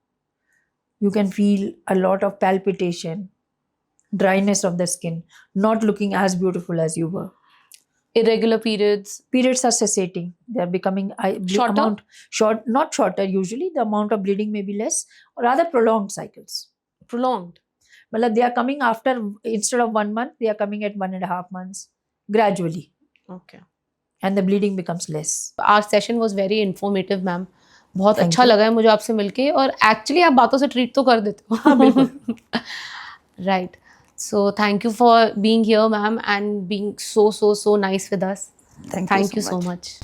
S2: You can feel a lot of palpitation, dryness of the skin, not looking as beautiful as you were.
S1: Irregular periods.
S2: Periods are cessating. They are becoming
S1: Shorter?
S2: not shorter usually. The amount of bleeding may be less, or rather prolonged cycles.
S1: Prolonged.
S2: Well, they are coming after, instead of 1 month, they are coming at 1.5 months gradually,
S1: Okay.
S2: and the bleeding becomes less.
S1: Our session was very informative, ma'am. बहुत
S2: Thank
S1: अच्छा
S2: you.
S1: लगा है मुझे आपसे मिलके, और एक्चुअली आप बातों से ट्रीट तो कर देते हो.
S2: हाँ, बिल्कुल.
S1: Right. So thank you for being here, ma'am, and being so nice with us.
S2: Thank
S1: Thank you so much.